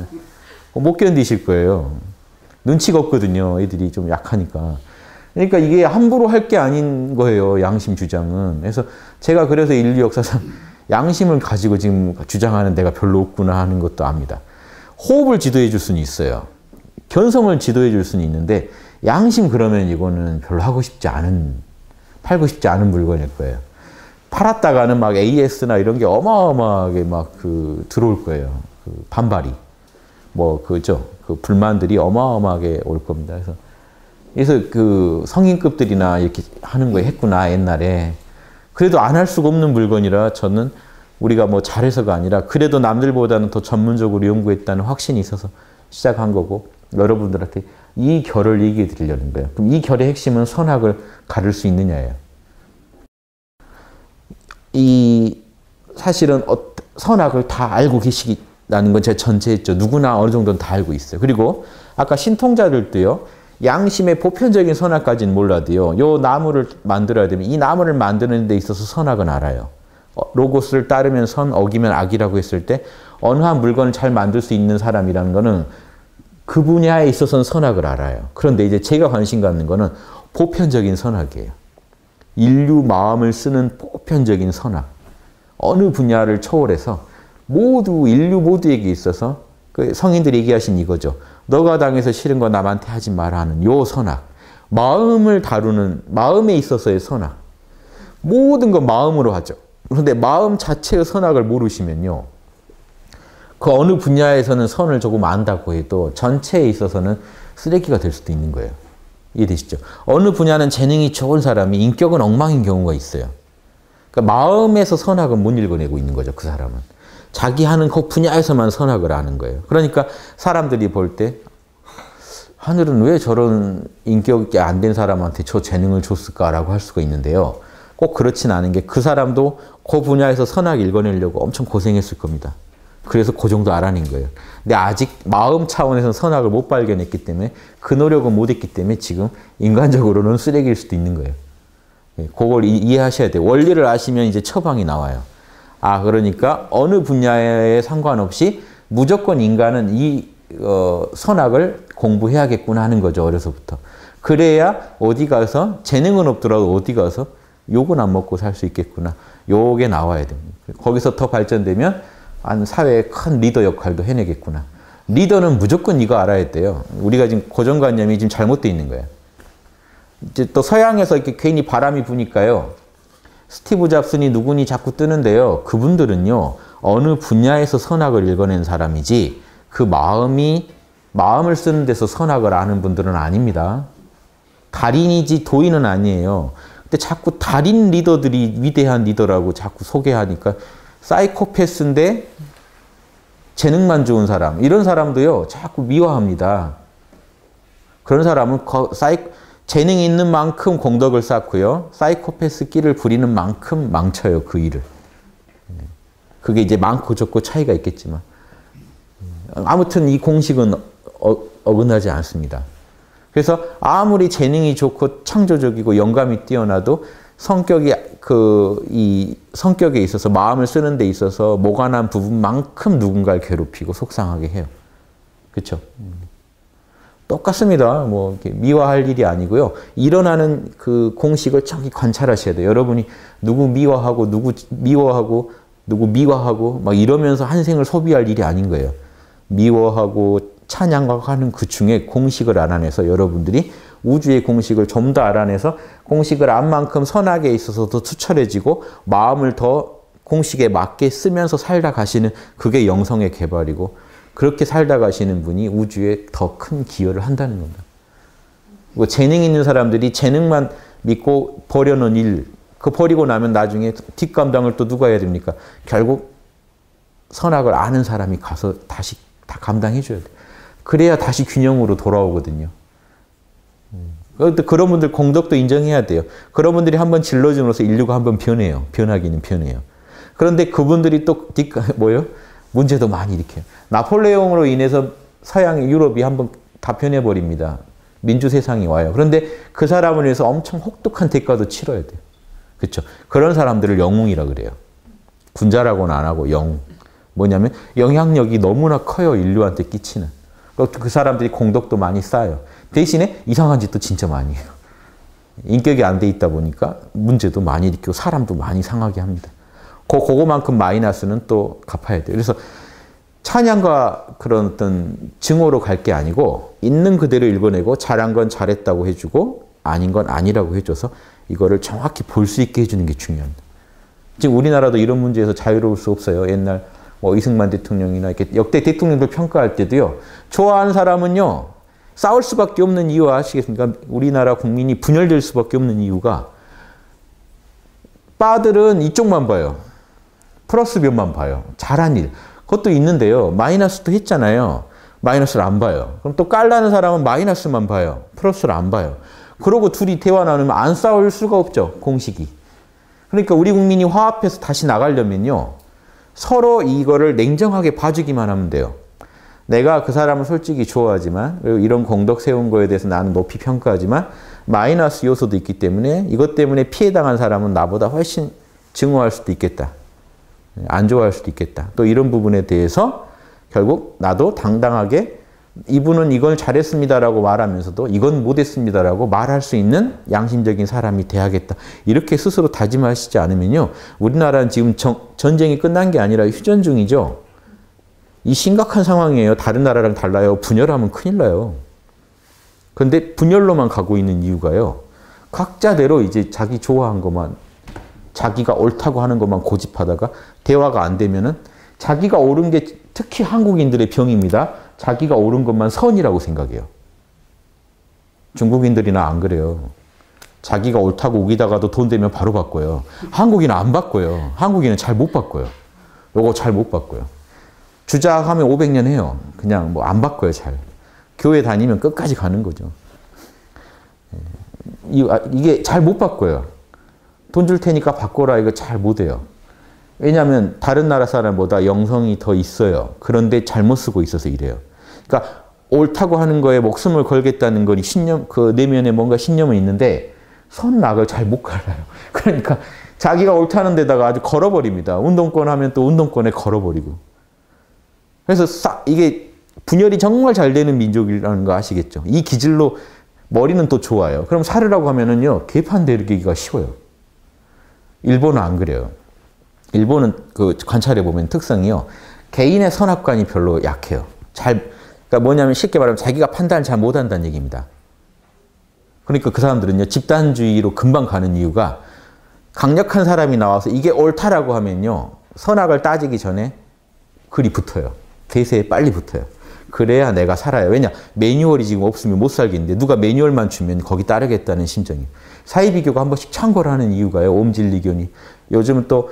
못 견디실 거예요. 눈치가 없거든요. 애들이 좀 약하니까. 그러니까 이게 함부로 할 게 아닌 거예요. 양심 주장은. 그래서 제가 그래서 인류 역사상 양심을 가지고 지금 주장하는 데가 별로 없구나 하는 것도 압니다. 호흡을 지도해 줄 수는 있어요. 견성을 지도해 줄 수는 있는데 양심 그러면 이거는 별로 하고 싶지 않은, 팔고 싶지 않은 물건일 거예요. 팔았다가는 막 AS나 이런 게 어마어마하게 막 들어올 거예요. 반발이. 그죠? 불만들이 어마어마하게 올 겁니다. 그래서 성인급들이나 이렇게 하는 거 했구나, 옛날에. 그래도 안 할 수가 없는 물건이라 저는 우리가 잘해서가 아니라 그래도 남들보다는 더 전문적으로 연구했다는 확신이 있어서 시작한 거고, 여러분들한테 이 결을 얘기해 드리려는 거예요. 그럼 이 결의 핵심은 선악을 가를 수 있느냐예요. 사실은 선악을 다 알고 계시다는 건 제가 전제했죠. 누구나 어느 정도는 다 알고 있어요. 그리고 아까 신통자들도요, 양심의 보편적인 선악까지는 몰라도요, 요 나무를 만들어야 되면 이 나무를 만드는 데 있어서 선악은 알아요. 로고스를 따르면 선, 어기면 악이라고 했을 때 어느 한 물건을 잘 만들 수 있는 사람이라는 거는 그 분야에 있어서는 선악을 알아요. 그런데 이제 제가 관심 갖는 거는 보편적인 선악이에요. 인류 마음을 쓰는 보편적인 선악. 어느 분야를 초월해서 인류 모두에게 있어서 성인들이 얘기하신 이거죠. 너가 당해서 싫은 거 남한테 하지 마라 하는 요 선악. 마음을 다루는, 마음에 있어서의 선악. 모든 건 마음으로 하죠. 그런데 마음 자체의 선악을 모르시면요, 그 어느 분야에서는 선을 조금 안다고 해도 전체에 있어서는 쓰레기가 될 수도 있는 거예요. 이해되시죠? 어느 분야는 재능이 좋은 사람이 인격은 엉망인 경우가 있어요. 그러니까 마음에서 선악은 못 읽어내고 있는 거죠, 그 사람은. 자기 하는 그 분야에서만 선악을 아는 거예요. 그러니까 사람들이 볼 때 하늘은 왜 저런 인격이 안 된 사람한테 저 재능을 줬을까라고 할 수가 있는데요. 꼭 그렇진 않은 게 그 사람도 그 분야에서 선악 읽어내려고 엄청 고생했을 겁니다. 그래서 그 정도 알아낸 거예요. 근데 아직 마음 차원에서는 선악을 못 발견했기 때문에 그 노력은 못 했기 때문에 지금 인간적으로는 쓰레기일 수도 있는 거예요. 그걸 이해하셔야 돼요. 원리를 아시면 이제 처방이 나와요. 그러니까 어느 분야에 상관없이 무조건 인간은 이 선악을 공부해야겠구나 하는 거죠. 어려서부터. 그래야 어디 가서 재능은 없더라도 어디 가서 욕은 안 먹고 살 수 있겠구나. 요게 나와야 됩니다. 거기서 더 발전되면 사회의 큰 리더 역할도 해내겠구나. 리더는 무조건 이거 알아야 돼요. 우리가 지금 고정관념이 지금 잘못되어 있는 거예요. 이제 또 서양에서 이렇게 괜히 바람이 부니까요, 스티브 잡슨이 누구니 자꾸 뜨는데요. 그분들은요, 어느 분야에서 선악을 읽어낸 사람이지 그 마음을 쓰는 데서 선악을 아는 분들은 아닙니다. 달인이지 도인은 아니에요. 근데 자꾸 달인 리더들이 위대한 리더라고 자꾸 소개하니까 사이코패스인데 재능만 좋은 사람, 이런 사람도요, 자꾸 미워합니다. 그런 사람은 재능이 있는 만큼 공덕을 쌓고요, 사이코패스 끼를 부리는 만큼 망쳐요, 그 일을. 그게 이제 많고 적고 차이가 있겠지만. 아무튼 이 공식은 어긋나지 않습니다. 그래서 아무리 재능이 좋고 창조적이고 영감이 뛰어나도 이 성격에 있어서, 마음을 쓰는 데 있어서 모관한 부분만큼 누군가를 괴롭히고 속상하게 해요. 그렇죠? 똑같습니다. 뭐 이렇게 미화할 일이 아니고요. 일어나는 그 공식을 정확히 관찰하셔야 돼요. 여러분이 누구 미화하고 누구 미워하고 누구 미화하고 막 이러면서 한 생을 소비할 일이 아닌 거예요. 미워하고 찬양하는 그 중에 공식을 알아내서 여러분들이 우주의 공식을 좀 더 알아내서 공식을 안 만큼 선악에 있어서 더 투철해지고 마음을 더 공식에 맞게 쓰면서 살다 가시는 그게 영성의 개발이고 그렇게 살다 가시는 분이 우주에 더 큰 기여를 한다는 겁니다. 뭐 재능 있는 사람들이 재능만 믿고 버려놓은 일, 그 버리고 나면 나중에 뒷감당을 또 누가 해야 됩니까? 결국 선악을 아는 사람이 가서 다시 다 감당해 줘야 돼요. 그래야 다시 균형으로 돌아오거든요. 그런 분들 공덕도 인정해야 돼요. 그런 분들이 한번 질러줌으로써 인류가 한번 변해요. 변하기는 변해요. 그런데 그분들이 또 뭐예요? 문제도 많이 일으켜요. 나폴레옹으로 인해서 서양 유럽이 한번 다 변해버립니다. 민주 세상이 와요. 그런데 그 사람을 위해서 엄청 혹독한 대가도 치러야 돼요. 그렇죠? 그런 사람들을 영웅이라 그래요. 군자라고는 안 하고 영웅. 뭐냐면 영향력이 너무나 커요. 인류한테 끼치는. 그 사람들이 공덕도 많이 쌓아요. 대신에 이상한 짓도 진짜 많이 해요. 인격이 안 돼 있다 보니까 문제도 많이 일으키고 사람도 많이 상하게 합니다. 그거만큼 마이너스는 또 갚아야 돼요. 그래서 찬양과 그런 어떤 증오로 갈 게 아니고 있는 그대로 읽어내고 잘한 건 잘했다고 해주고 아닌 건 아니라고 해줘서 이거를 정확히 볼 수 있게 해주는 게 중요합니다. 지금 우리나라도 이런 문제에서 자유로울 수 없어요. 옛날 뭐 이승만 대통령이나 이렇게 역대 대통령들 평가할 때도요. 좋아하는 사람은요. 싸울 수밖에 없는 이유 아시겠습니까? 우리나라 국민이 분열될 수밖에 없는 이유가 빠들은 이쪽만 봐요. 플러스 면만 봐요. 잘한 일. 그것도 있는데요. 마이너스도 했잖아요. 마이너스를 안 봐요. 그럼 또 깔라는 사람은 마이너스만 봐요. 플러스를 안 봐요. 그러고 둘이 대화 나누면 안 싸울 수가 없죠. 공식이. 그러니까 우리 국민이 화합해서 다시 나가려면요. 서로 이거를 냉정하게 봐주기만 하면 돼요. 내가 그 사람을 솔직히 좋아하지만 이런 공덕 세운 거에 대해서 나는 높이 평가하지만 마이너스 요소도 있기 때문에 이것 때문에 피해당한 사람은 나보다 훨씬 증오할 수도 있겠다. 안 좋아할 수도 있겠다. 또 이런 부분에 대해서 결국 나도 당당하게 이분은 이걸 잘했습니다라고 말하면서도 이건 못했습니다라고 말할 수 있는 양심적인 사람이 돼야겠다. 이렇게 스스로 다짐하시지 않으면요. 우리나라는 지금 전쟁이 끝난 게 아니라 휴전 중이죠. 이 심각한 상황이에요. 다른 나라랑 달라요. 분열하면 큰일 나요. 그런데 분열로만 가고 있는 이유가요. 각자대로 이제 자기 좋아한 것만 자기가 옳다고 하는 것만 고집하다가 대화가 안 되면은 자기가 옳은 게 특히 한국인들의 병입니다. 자기가 옳은 것만 선이라고 생각해요. 중국인들이나 안 그래요. 자기가 옳다고 우기다가도 돈 되면 바로 바꿔요. 한국인은 안 바꿔요. 한국인은 잘 못 바꿔요. 요거 잘 못 바꿔요. 주작하면 500년 해요. 그냥 뭐 안 바꿔요, 잘. 교회 다니면 끝까지 가는 거죠. 이게 잘 못 바꿔요. 돈 줄 테니까 바꿔라 이거 잘 못해요. 왜냐하면 다른 나라 사람보다 영성이 더 있어요. 그런데 잘못 쓰고 있어서 이래요. 그러니까 옳다고 하는 거에 목숨을 걸겠다는 건 신념, 그 내면에 뭔가 신념은 있는데 선악을 잘 못 갈라요. 그러니까 자기가 옳다는 데다가 아주 걸어버립니다. 운동권 하면 또 운동권에 걸어버리고. 그래서 이게 분열이 정말 잘 되는 민족이라는 거 아시겠죠? 이 기질로 머리는 또 좋아요. 그럼 살으라고 하면은요, 개판되기가 쉬워요. 일본은 안 그래요. 일본은 그 관찰해 보면 특성이요. 개인의 선악관이 별로 약해요. 그러니까 뭐냐면 쉽게 말하면 자기가 판단을 잘 못한다는 얘기입니다. 그러니까 그 사람들은요, 집단주의로 금방 가는 이유가 강력한 사람이 나와서 이게 옳다라고 하면요, 선악을 따지기 전에 글이 붙어요. 대세에 빨리 붙어요. 그래야 내가 살아요. 왜냐? 매뉴얼이 지금 없으면 못 살겠는데 누가 매뉴얼만 주면 거기 따르겠다는 심정이에요. 사이비교가 한 번씩 창궐 하는 이유가요. 옴진리교니. 요즘은 또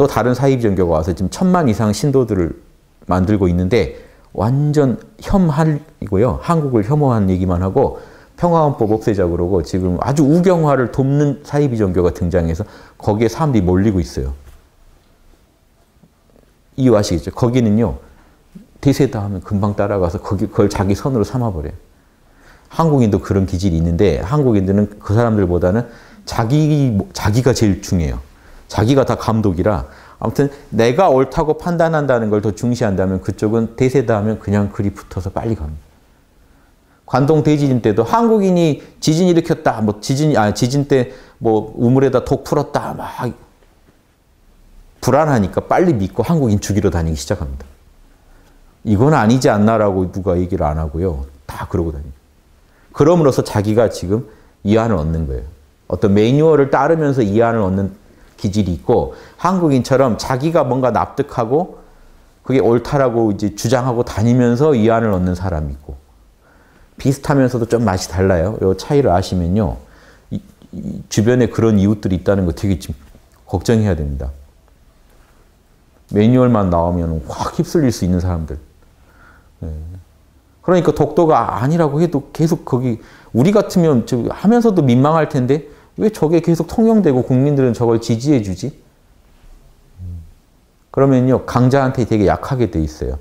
다른 사이비종교가 와서 지금 1000만 이상 신도들을 만들고 있는데 완전 혐한이고요. 한국을 혐오한 얘기만 하고 평화헌법 없애자 그러고 지금 아주 우경화를 돕는 사이비종교가 등장해서 거기에 사람들이 몰리고 있어요. 이유 아시겠죠? 거기는요. 대세다 하면 금방 따라가서 그걸 자기 선으로 삼아버려요. 한국인도 그런 기질이 있는데 한국인들은 그 사람들보다는 자기가 제일 중요해요. 자기가 다 감독이라 아무튼 내가 옳다고 판단한다는 걸 더 중시한다면 그쪽은 대세다 하면 그냥 글이 붙어서 빨리 갑니다. 관동 대지진 때도 한국인이 지진 일으켰다, 뭐 지진 때 뭐 우물에다 독 풀었다, 막 불안하니까 빨리 믿고 한국인 죽이러 다니기 시작합니다. 이건 아니지 않나라고 누가 얘기를 안 하고요. 다 그러고 다닙니다. 그럼으로써 자기가 지금 이한을 얻는 거예요. 어떤 매뉴얼을 따르면서 이한을 얻는 기질이 있고, 한국인처럼 자기가 뭔가 납득하고 그게 옳다라고 이제 주장하고 다니면서 이한을 얻는 사람이 있고, 비슷하면서도 좀 맛이 달라요. 이 차이를 아시면요, 이 주변에 그런 이웃들이 있다는 거 되게 지금 걱정해야 됩니다. 매뉴얼만 나오면 확 휩쓸릴 수 있는 사람들. 그러니까 독도가 아니라고 해도 계속 거기, 우리 같으면 하면서도 민망할 텐데 왜 저게 계속 통용되고 국민들은 저걸 지지해 주지? 그러면요, 강자한테 되게 약하게 돼 있어요.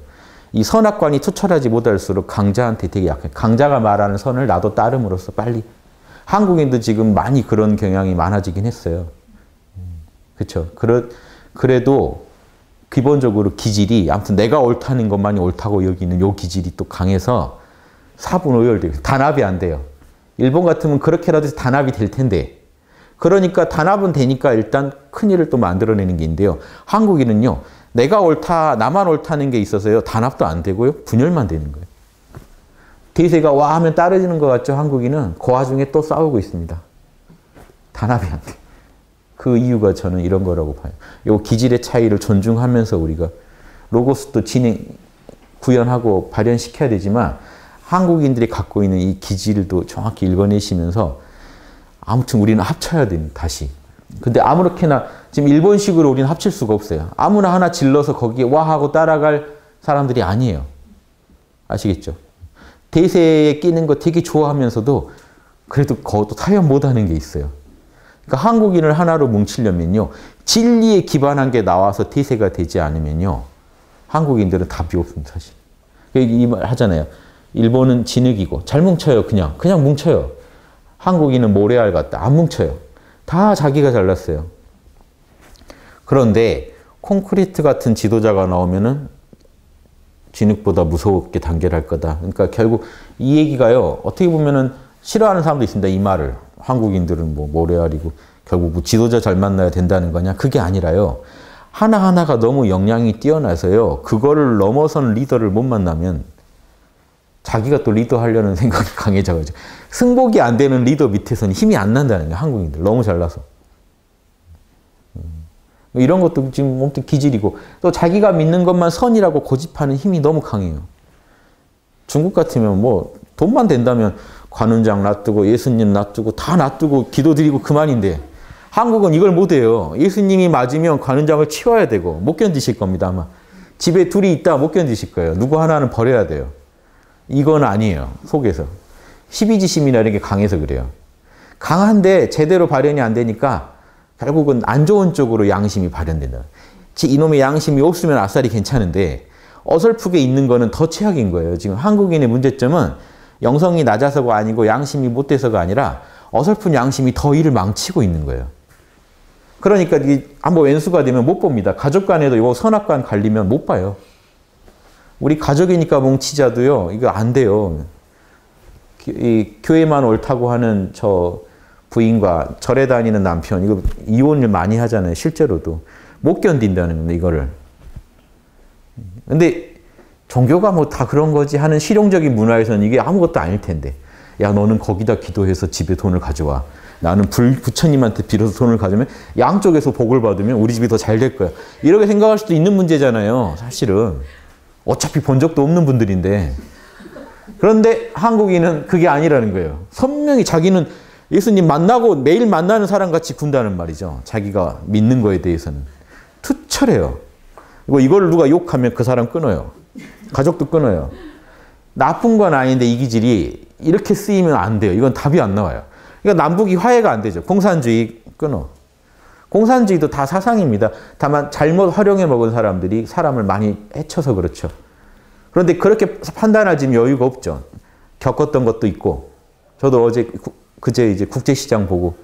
이 선악관이 투철하지 못할수록 강자한테 되게 약해요. 강자가 말하는 선을 나도 따름으로써 빨리. 한국인도 지금 많이 그런 경향이 많아지긴 했어요. 그렇죠? 그래도 기본적으로 기질이, 아무튼 내가 옳다는 것만이 옳다고 여기는 요 기질이 또 강해서 사분오열돼요. 단합이 안 돼요. 일본 같으면 그렇게라도 해서 단합이 될 텐데, 그러니까 단합은 되니까 일단 큰일을 또 만들어내는 게 있는데요. 한국인은요, 내가 옳다, 나만 옳다는 게 있어서요, 단합도 안 되고요, 분열만 되는 거예요. 대세가 와 하면 따라지는 것 같죠. 한국인은 그 와중에 또 싸우고 있습니다. 단합이 안 돼. 그 이유가 저는 이런 거라고 봐요. 요 기질의 차이를 존중하면서 우리가 로고스도 구현하고 발현시켜야 되지만, 한국인들이 갖고 있는 이 기질도 정확히 읽어내시면서 아무튼 우리는 합쳐야 됩니다. 다시. 근데 아무렇게나 지금 일본식으로 우리는 합칠 수가 없어요. 아무나 하나 질러서 거기에 와 하고 따라갈 사람들이 아니에요. 아시겠죠? 대세에 끼는 거 되게 좋아하면서도 그래도 그것도 타협 못하는 게 있어요. 그러니까 한국인을 하나로 뭉치려면요, 진리에 기반한 게 나와서 대세가 되지 않으면요, 한국인들은 답이 없습니다, 사실. 이 말 하잖아요. 일본은 진흙이고 잘 뭉쳐요. 그냥 뭉쳐요. 한국인은 모래알 같다. 안 뭉쳐요. 다 자기가 잘났어요. 그런데 콘크리트 같은 지도자가 나오면은 진흙보다 무섭게 단결할 거다. 그러니까 결국 이 얘기가요, 어떻게 보면은 싫어하는 사람도 있습니다. 이 말을. 한국인들은 뭐 모래알이고 결국 뭐 지도자 잘 만나야 된다는 거냐? 그게 아니라요, 하나하나가 너무 역량이 뛰어나서요, 그거를 넘어선 리더를 못 만나면 자기가 또 리더하려는 생각이 강해져가지고 승복이 안 되는 리더 밑에서는 힘이 안 난다는 거예요. 한국인들 너무 잘나서. 이런 것도 지금 아무튼 기질이고, 또 자기가 믿는 것만 선이라고 고집하는 힘이 너무 강해요. 중국 같으면 뭐 돈만 된다면 관훈장 놔두고 예수님 놔두고 다 놔두고 기도드리고 그만인데, 한국은 이걸 못해요. 예수님이 맞으면 관훈장을 치워야 되고 못 견디실 겁니다. 아마 집에 둘이 있다 못 견디실 거예요. 누구 하나는 버려야 돼요. 이건 아니에요. 속에서. 십이지심이나 이런 게 강해서 그래요. 강한데 제대로 발현이 안 되니까 결국은 안 좋은 쪽으로 양심이 발현된다. 이놈의 양심이 없으면 아싸리 괜찮은데 어설프게 있는 거는 더 최악인 거예요. 지금 한국인의 문제점은 영성이 낮아서가 아니고 양심이 못 돼서가 아니라 어설픈 양심이 더 일을 망치고 있는 거예요. 그러니까 한번 왼수가 되면 못 봅니다. 가족 간에도 이거 선악관 갈리면 못 봐요. 우리 가족이니까 뭉치자도요, 이거 안 돼요. 이 교회만 옳다고 하는 저 부인과 절에 다니는 남편, 이거 이혼을 많이 하잖아요. 실제로도. 못 견딘다는 겁니다, 이거를. 근데 종교가 뭐 다 그런 거지 하는 실용적인 문화에서는 이게 아무것도 아닐 텐데. 야, 너는 거기다 기도해서 집에 돈을 가져와. 나는 부처님한테 빌어서 돈을 가져오면 양쪽에서 복을 받으면 우리 집이 더 잘 될 거야. 이렇게 생각할 수도 있는 문제잖아요, 사실은. 어차피 본 적도 없는 분들인데. 그런데 한국인은 그게 아니라는 거예요. 선명히 자기는 예수님 만나고 매일 만나는 사람 같이 군다는 말이죠. 자기가 믿는 거에 대해서는. 투철해요. 그리고 이걸 누가 욕하면 그 사람 끊어요. 가족도 끊어요. 나쁜 건 아닌데 이 기질이 이렇게 쓰이면 안 돼요. 이건 답이 안 나와요. 그러니까 남북이 화해가 안 되죠. 공산주의 끊어. 공산주의도 다 사상입니다. 다만 잘못 활용해 먹은 사람들이 사람을 많이 해쳐서 그렇죠. 그런데 그렇게 판단할 지금 여유가 없죠. 겪었던 것도 있고. 저도 그제 이제 국제시장 보고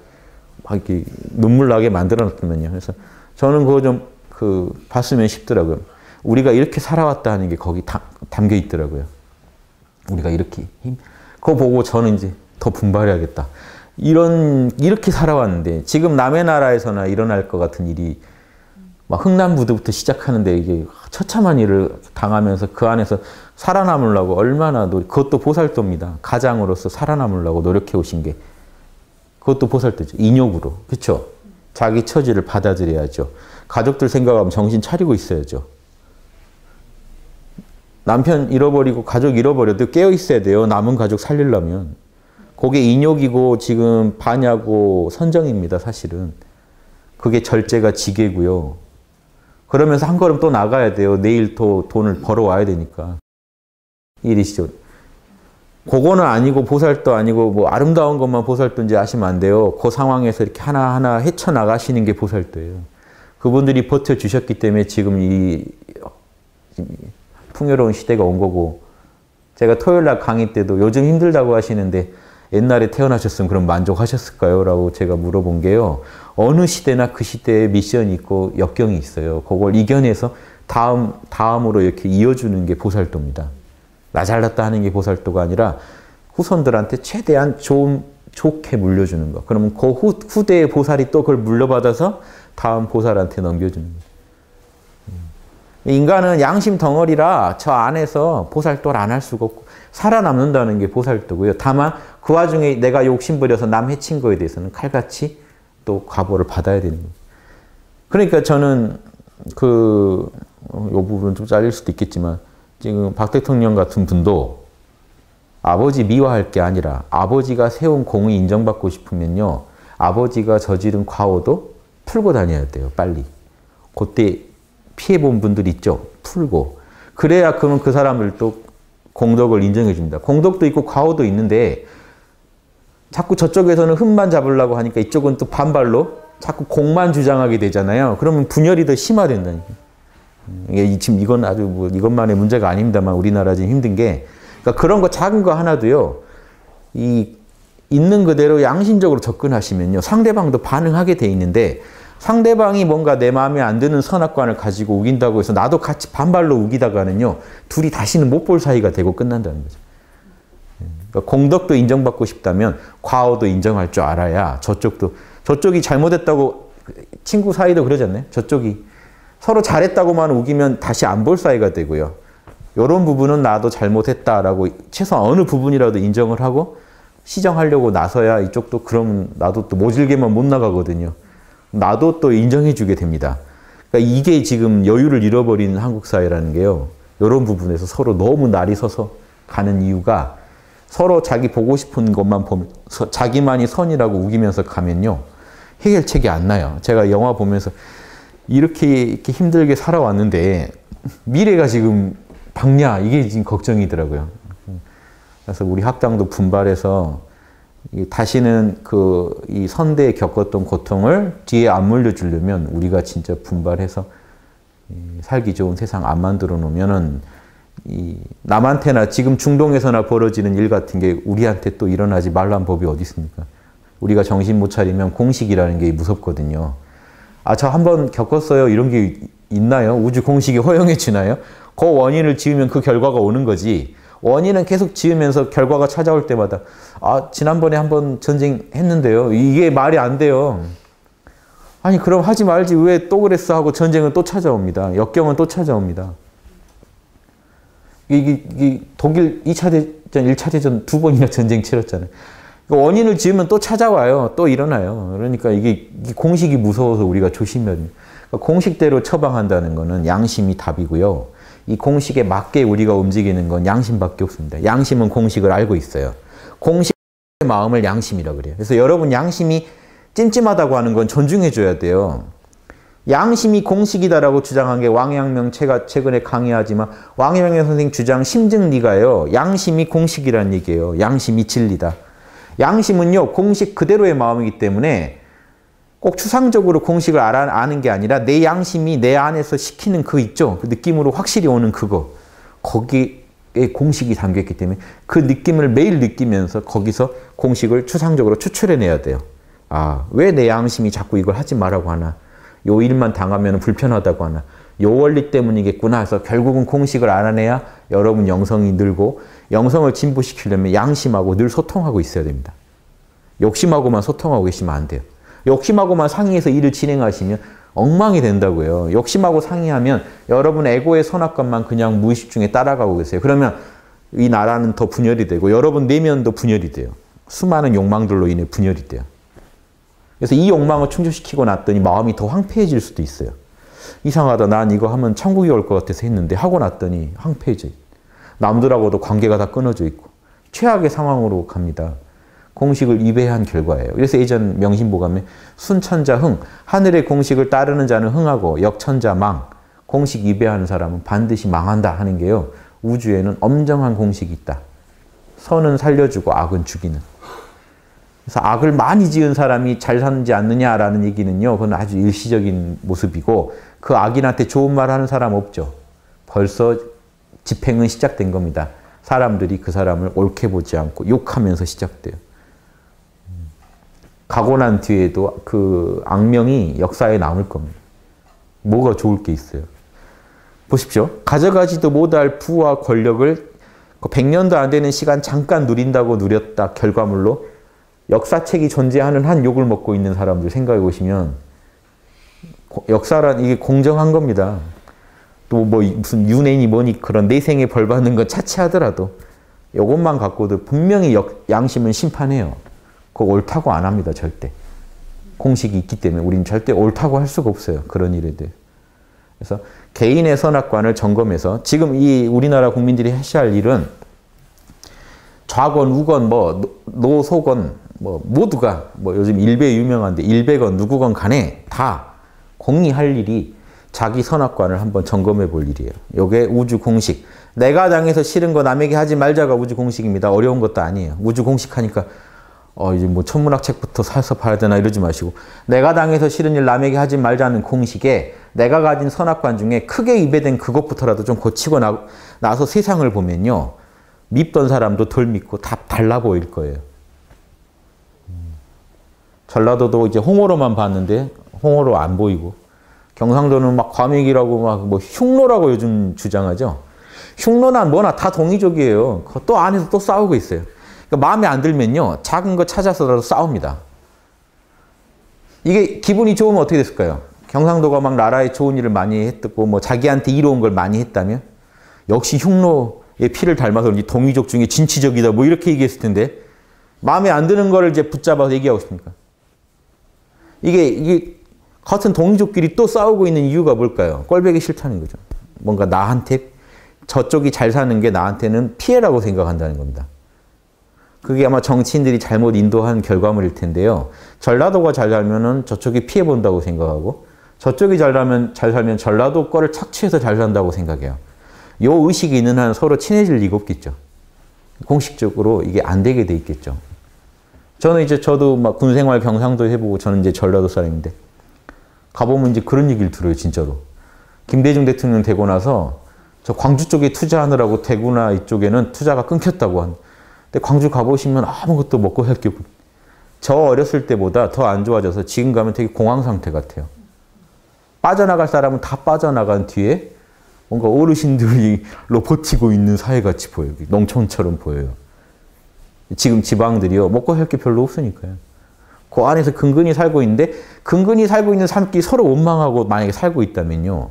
막 이렇게 눈물 나게 만들어 놨더만요. 그래서 저는 그거 좀 봤으면 싶더라고요. 우리가 이렇게 살아왔다 하는 게 거기 담겨 있더라고요. 우리가 이렇게 그거 보고 저는 이제 더 분발해야겠다. 이렇게 살아왔는데 지금 남의 나라에서나 일어날 것 같은 일이 막 흥남부두부터 시작하는데 이게 처참한 일을 당하면서 그 안에서 살아남으려고 얼마나 그것도 보살도입니다. 가장으로서 살아남으려고 노력해 오신 게 그것도 보살도죠. 인욕으로. 그렇죠? 자기 처지를 받아들여야죠. 가족들 생각하면 정신 차리고 있어야죠. 남편 잃어버리고 가족 잃어버려도 깨어 있어야 돼요. 남은 가족 살리려면. 그게 인욕이고 지금 반야고 선정입니다. 사실은. 그게 절제가 지게고요. 그러면서 한 걸음 또 나가야 돼요. 내일 또 돈을 벌어와야 되니까. 일이시죠. 그거는 아니고 보살도 아니고 뭐 아름다운 것만 보살도인지 아시면 안 돼요. 그 상황에서 이렇게 하나하나 헤쳐나가시는 게 보살도예요. 그분들이 버텨주셨기 때문에 지금 이 풍요로운 시대가 온 거고 제가 토요일날 강의 때도 요즘 힘들다고 하시는데 옛날에 태어나셨으면 그럼 만족하셨을까요? 라고 제가 물어본 게요. 어느 시대나 그 시대에 미션이 있고 역경이 있어요. 그걸 이겨내서 다음으로 이렇게 이어주는 게 보살도입니다. 나 잘났다 하는 게 보살도가 아니라 후손들한테 최대한 좋게 물려주는 거. 그러면 그 후대의 보살이 또 그걸 물려받아서 다음 보살한테 넘겨주는 거예요. 인간은 양심 덩어리라 저 안에서 보살도를 안 할 수가 없고 살아남는다는 게 보살도고요. 다만 그 와중에 내가 욕심부려서 남 해친 거에 대해서는 칼같이 또 과보를 받아야 되는 거예요. 그러니까 저는 요 부분은 좀 잘릴 수도 있겠지만 지금 박 대통령 같은 분도 아버지 미화할 게 아니라 아버지가 세운 공을 인정받고 싶으면요. 아버지가 저지른 과오도 풀고 다녀야 돼요. 빨리. 그때 피해본 분들 있죠. 풀고. 그래야 그러면 그 사람들도 공덕을 인정해 줍니다. 공덕도 있고 과오도 있는데 자꾸 저쪽에서는 흠만 잡으려고 하니까 이쪽은 또 반발로 자꾸 공만 주장하게 되잖아요. 그러면 분열이 더 심화된다니까요. 지금 이건 아주 뭐 이것만의 문제가 아닙니다만 우리나라 지금 힘든 게 그러니까 그런 거 작은 거 하나도요. 있는 그대로 양심적으로 접근하시면요. 상대방도 반응하게 돼 있는데 상대방이 뭔가 내 마음에 안 드는 선악관을 가지고 우긴다고 해서 나도 같이 반발로 우기다가는요. 둘이 다시는 못 볼 사이가 되고 끝난다는 거죠. 그러니까 공덕도 인정받고 싶다면 과오도 인정할 줄 알아야 저쪽이 잘못했다고 친구 사이도 그러지 않나요? 저쪽이 서로 잘했다고만 우기면 다시 안 볼 사이가 되고요. 이런 부분은 나도 잘못했다라고 최소한 어느 부분이라도 인정을 하고 시정하려고 나서야 이쪽도 그럼 나도 또 모질게만 못 나가거든요. 나도 또 인정해 주게 됩니다. 그러니까 이게 지금 여유를 잃어버린 한국 사회라는 게요. 이런 부분에서 서로 너무 날이 서서 가는 이유가 서로 자기 보고 싶은 것만 보면서 자기만이 선이라고 우기면서 가면요. 해결책이 안 나요. 제가 영화 보면서 이렇게 힘들게 살아왔는데 미래가 지금 밝냐 이게 지금 걱정이더라고요. 그래서 우리 학당도 분발해서 다시는 이 선대에 겪었던 고통을 뒤에 안 물려주려면 우리가 진짜 분발해서 살기 좋은 세상 안 만들어 놓으면은 남한테나 지금 중동에서나 벌어지는 일 같은 게 우리한테 또 일어나지 말란 법이 어디 있습니까? 우리가 정신 못 차리면 공식이라는 게 무섭거든요. 아, 저 한번 겪었어요. 이런 게 있나요? 우주 공식이 허용해 주나요? 그 원인을 지으면 그 결과가 오는 거지. 원인은 계속 지으면서 결과가 찾아올 때마다 아, 지난번에 한번 전쟁했는데요. 이게 말이 안 돼요. 아니, 그럼 하지 말지 왜 또 그랬어 하고 전쟁은 또 찾아옵니다. 역경은 또 찾아옵니다. 독일 2차 대전, 1차 대전 2번이나 전쟁 치렀잖아요. 원인을 지으면 또 찾아와요. 또 일어나요. 그러니까 이게 공식이 무서워서 우리가 조심해야 돼요. 그러니까 공식대로 처방한다는 거는 양심이 답이고요. 이 공식에 맞게 우리가 움직이는 건 양심밖에 없습니다. 양심은 공식을 알고 있어요. 공식의 마음을 양심이라고 그래요. 그래서 여러분 양심이 찜찜하다고 하는 건 존중해 줘야 돼요. 양심이 공식이다라고 주장한 게 왕양명 최근에 강의하지만 왕양명 선생님 주장 심증리가요. 양심이 공식이라는 얘기예요. 양심이 진리다. 양심은요. 공식 그대로의 마음이기 때문에 꼭 추상적으로 공식을 아는 게 아니라 내 양심이 내 안에서 시키는 그 있죠. 그 느낌으로 확실히 오는 그거. 거기에 공식이 담겨있기 때문에 그 느낌을 매일 느끼면서 거기서 공식을 추상적으로 추출해내야 돼요. 아, 왜 내 양심이 자꾸 이걸 하지 말라고 하나? 요 일만 당하면 불편하다고 하나? 요 원리 때문이겠구나 해서 결국은 공식을 알아내야 여러분 영성이 늘고, 영성을 진보시키려면 양심하고 늘 소통하고 있어야 됩니다. 욕심하고만 소통하고 계시면 안 돼요. 욕심하고만 상의해서 일을 진행하시면 엉망이 된다고요. 욕심하고 상의하면 여러분 에고의 선악관만 그냥 무의식 중에 따라가고 계세요. 그러면 이 나라는 더 분열이 되고 여러분 내면도 분열이 돼요. 수많은 욕망들로 인해 분열이 돼요. 그래서 이 욕망을 충족시키고 났더니 마음이 더 황폐해질 수도 있어요. 이상하다. 난 이거 하면 천국이 올 것 같아서 했는데 하고 났더니 황폐해져요. 남들하고도 관계가 다 끊어져 있고 최악의 상황으로 갑니다. 공식을 위배한 결과예요. 그래서 예전 명심보감에 순천자 흥, 하늘의 공식을 따르는 자는 흥하고 역천자 망, 공식 위배하는 사람은 반드시 망한다 하는 게요. 우주에는 엄정한 공식이 있다. 선은 살려주고 악은 죽이는. 그래서 악을 많이 지은 사람이 잘 사는지 않느냐라는 얘기는요. 그건 아주 일시적인 모습이고 그 악인한테 좋은 말 하는 사람 없죠. 벌써 집행은 시작된 겁니다. 사람들이 그 사람을 옳게 보지 않고 욕하면서 시작돼요. 가고 난 뒤에도 그 악명이 역사에 남을 겁니다. 뭐가 좋을 게 있어요. 보십시오. 가져가지도 못할 부와 권력을 100년도 안 되는 시간 잠깐 누린다고 누렸다 결과물로 역사책이 존재하는 한 욕을 먹고 있는 사람들 생각해 보시면 역사란 이게 공정한 겁니다. 또 뭐 무슨 윤회니 뭐니 그런 내생에 벌 받는 건 차치하더라도 이것만 갖고도 분명히 양심은 심판해요. 그거 옳다고 안 합니다. 절대. 공식이 있기 때문에 우리는 절대 옳다고 할 수가 없어요. 그런 일에 대해. 그래서 개인의 선악관을 점검해서 지금 이 우리나라 국민들이 하셔야 할 일은 좌건, 우건, 뭐 노소건 뭐 모두가 뭐 요즘 일배 유명한데 일배건 누구건 간에 다 공리할 일이 자기 선악관을 한번 점검해 볼 일이에요. 이게 우주 공식. 내가 당해서 싫은 거 남에게 하지 말자가 우주 공식입니다. 어려운 것도 아니에요. 우주 공식 하니까 이제 뭐 천문학책부터 사서 봐야 되나 이러지 마시고 내가 당해서 싫은 일 남에게 하지 말자는 공식에 내가 가진 선악관 중에 크게 위배된 그것부터라도 좀 고치고 나서 세상을 보면요. 밉던 사람도 덜 밉고 다 달라 보일 거예요. 전라도도 이제 홍어로만 봤는데 홍어로 안 보이고 경상도는 막 과메기라고 막 뭐 흉노라고 요즘 주장하죠. 흉노나 뭐나 다 동의족이에요. 또 안에서 또 싸우고 있어요. 그러니까 마음에 안 들면요. 작은 거 찾아서라도 싸웁니다. 이게 기분이 좋으면 어떻게 됐을까요? 경상도가 막 나라에 좋은 일을 많이 했고 뭐 자기한테 이로운 걸 많이 했다면 역시 흉노의 피를 닮아서 그런지 동의족 중에 진취적이다 뭐 이렇게 얘기했을 텐데 마음에 안 드는 거를 이제 붙잡아서 얘기하고 있습니까? 이게 같은 동의족끼리 또 싸우고 있는 이유가 뭘까요? 꼴보기 싫다는 거죠. 뭔가 나한테 저쪽이 잘 사는 게 나한테는 피해라고 생각한다는 겁니다. 그게 아마 정치인들이 잘못 인도한 결과물일 텐데요. 전라도가 잘 살면은 저쪽이 피해 본다고 생각하고 저쪽이 잘 살면 전라도 거를 착취해서 잘 산다고 생각해요. 요 의식이 있는 한 서로 친해질 리가 없겠죠. 공식적으로 이게 안 되게 돼 있겠죠. 저도 막 군생활 경상도 해보고 저는 이제 전라도 사람인데 가보면 이제 그런 얘기를 들어요, 진짜로. 김대중 대통령 되고 나서 저 광주 쪽에 투자하느라고 대구나 이쪽에는 투자가 끊겼다고 근데 광주 가보시면 아무것도 먹고 살 게 없고 저 어렸을 때보다 더 안 좋아져서 지금 가면 되게 공황 상태 같아요. 빠져나갈 사람은 다 빠져나간 뒤에 뭔가 어르신들로 버티고 있는 사회같이 보여요. 농촌처럼 보여요. 지금 지방들이요. 먹고 살 게 별로 없으니까요. 그 안에서 근근히 살고 있는데 근근히 살고 있는 삶끼리 서로 원망하고 만약에 살고 있다면요.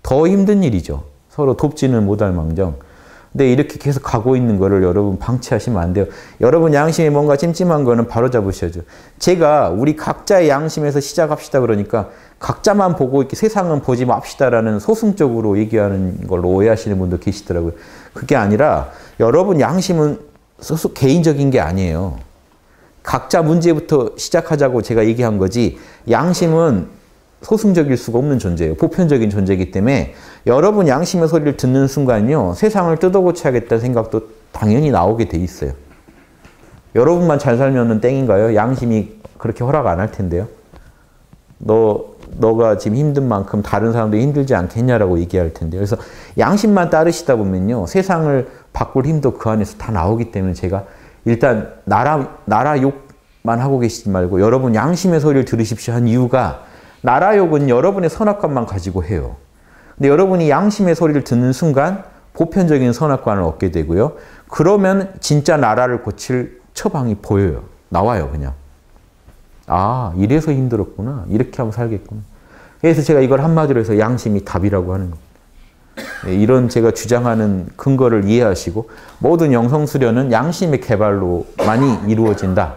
더 힘든 일이죠. 서로 돕지는 못할 망정. 근데 이렇게 계속 가고 있는 거를 여러분 방치하시면 안 돼요. 여러분 양심에 뭔가 찜찜한 거는 바로 잡으셔야죠. 제가 우리 각자의 양심에서 시작합시다 그러니까 각자만 보고 이렇게 세상은 보지 맙시다라는 소승적으로 얘기하는 걸로 오해하시는 분도 계시더라고요. 그게 아니라 여러분 양심은 개인적인 게 아니에요. 각자 문제부터 시작하자고 제가 얘기한 거지 양심은 소승적일 수가 없는 존재예요. 보편적인 존재이기 때문에 여러분 양심의 소리를 듣는 순간요. 세상을 뜯어고쳐야겠다는 생각도 당연히 나오게 돼 있어요. 여러분만 잘 살면은 땡인가요? 양심이 그렇게 허락 안 할 텐데요. 너가 지금 힘든 만큼 다른 사람도 힘들지 않겠냐라고 얘기할 텐데요. 그래서 양심만 따르시다 보면요. 세상을 바꿀 힘도 그 안에서 다 나오기 때문에 제가 일단 나라 욕만 하고 계시지 말고 여러분 양심의 소리를 들으십시오 한 이유가 나라 욕은 여러분의 선악관만 가지고 해요. 근데 여러분이 양심의 소리를 듣는 순간 보편적인 선악관을 얻게 되고요. 그러면 진짜 나라를 고칠 처방이 보여요. 나와요, 그냥. 아, 이래서 힘들었구나. 이렇게 하면 살겠구나. 그래서 제가 이걸 한마디로 해서 양심이 답이라고 하는 겁니다. 이런 제가 주장하는 근거를 이해하시고 모든 영성수련은 양심의 개발로 많이 이루어진다.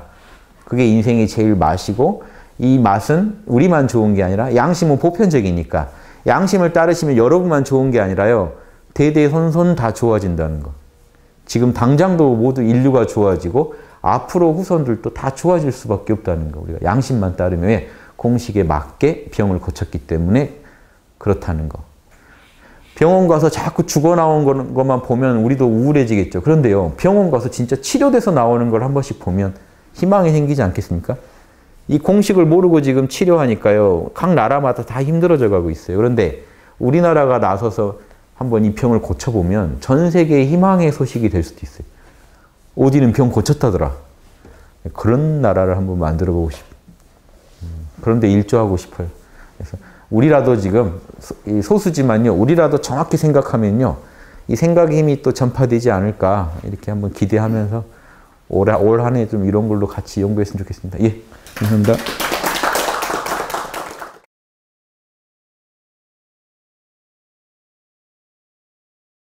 그게 인생의 제일 맛이고 이 맛은 우리만 좋은 게 아니라 양심은 보편적이니까 양심을 따르시면 여러분만 좋은 게 아니라요. 대대손손 다 좋아진다는 거. 지금 당장도 모두 인류가 좋아지고 앞으로 후손들도 다 좋아질 수밖에 없다는 거. 우리가 양심만 따르면 공식에 맞게 병을 고쳤기 때문에 그렇다는 거. 병원 가서 자꾸 죽어나온 것만 보면 우리도 우울해지겠죠. 그런데요. 병원 가서 진짜 치료돼서 나오는 걸 한 번씩 보면 희망이 생기지 않겠습니까? 이 공식을 모르고 지금 치료하니까요. 각 나라마다 다 힘들어져 가고 있어요. 그런데 우리나라가 나서서 한번 이 병을 고쳐보면 전 세계의 희망의 소식이 될 수도 있어요. 어디는 병 고쳤다더라. 그런 나라를 한번 만들어 보고 싶어요. 그런데 일조하고 싶어요. 그래서 우리라도 지금 소수지만요. 우리라도 정확히 생각하면요. 이 생각의 힘이 또 전파되지 않을까 이렇게 한번 기대하면서 올 한 해 좀 이런 걸로 같이 연구했으면 좋겠습니다. 예, 감사합니다.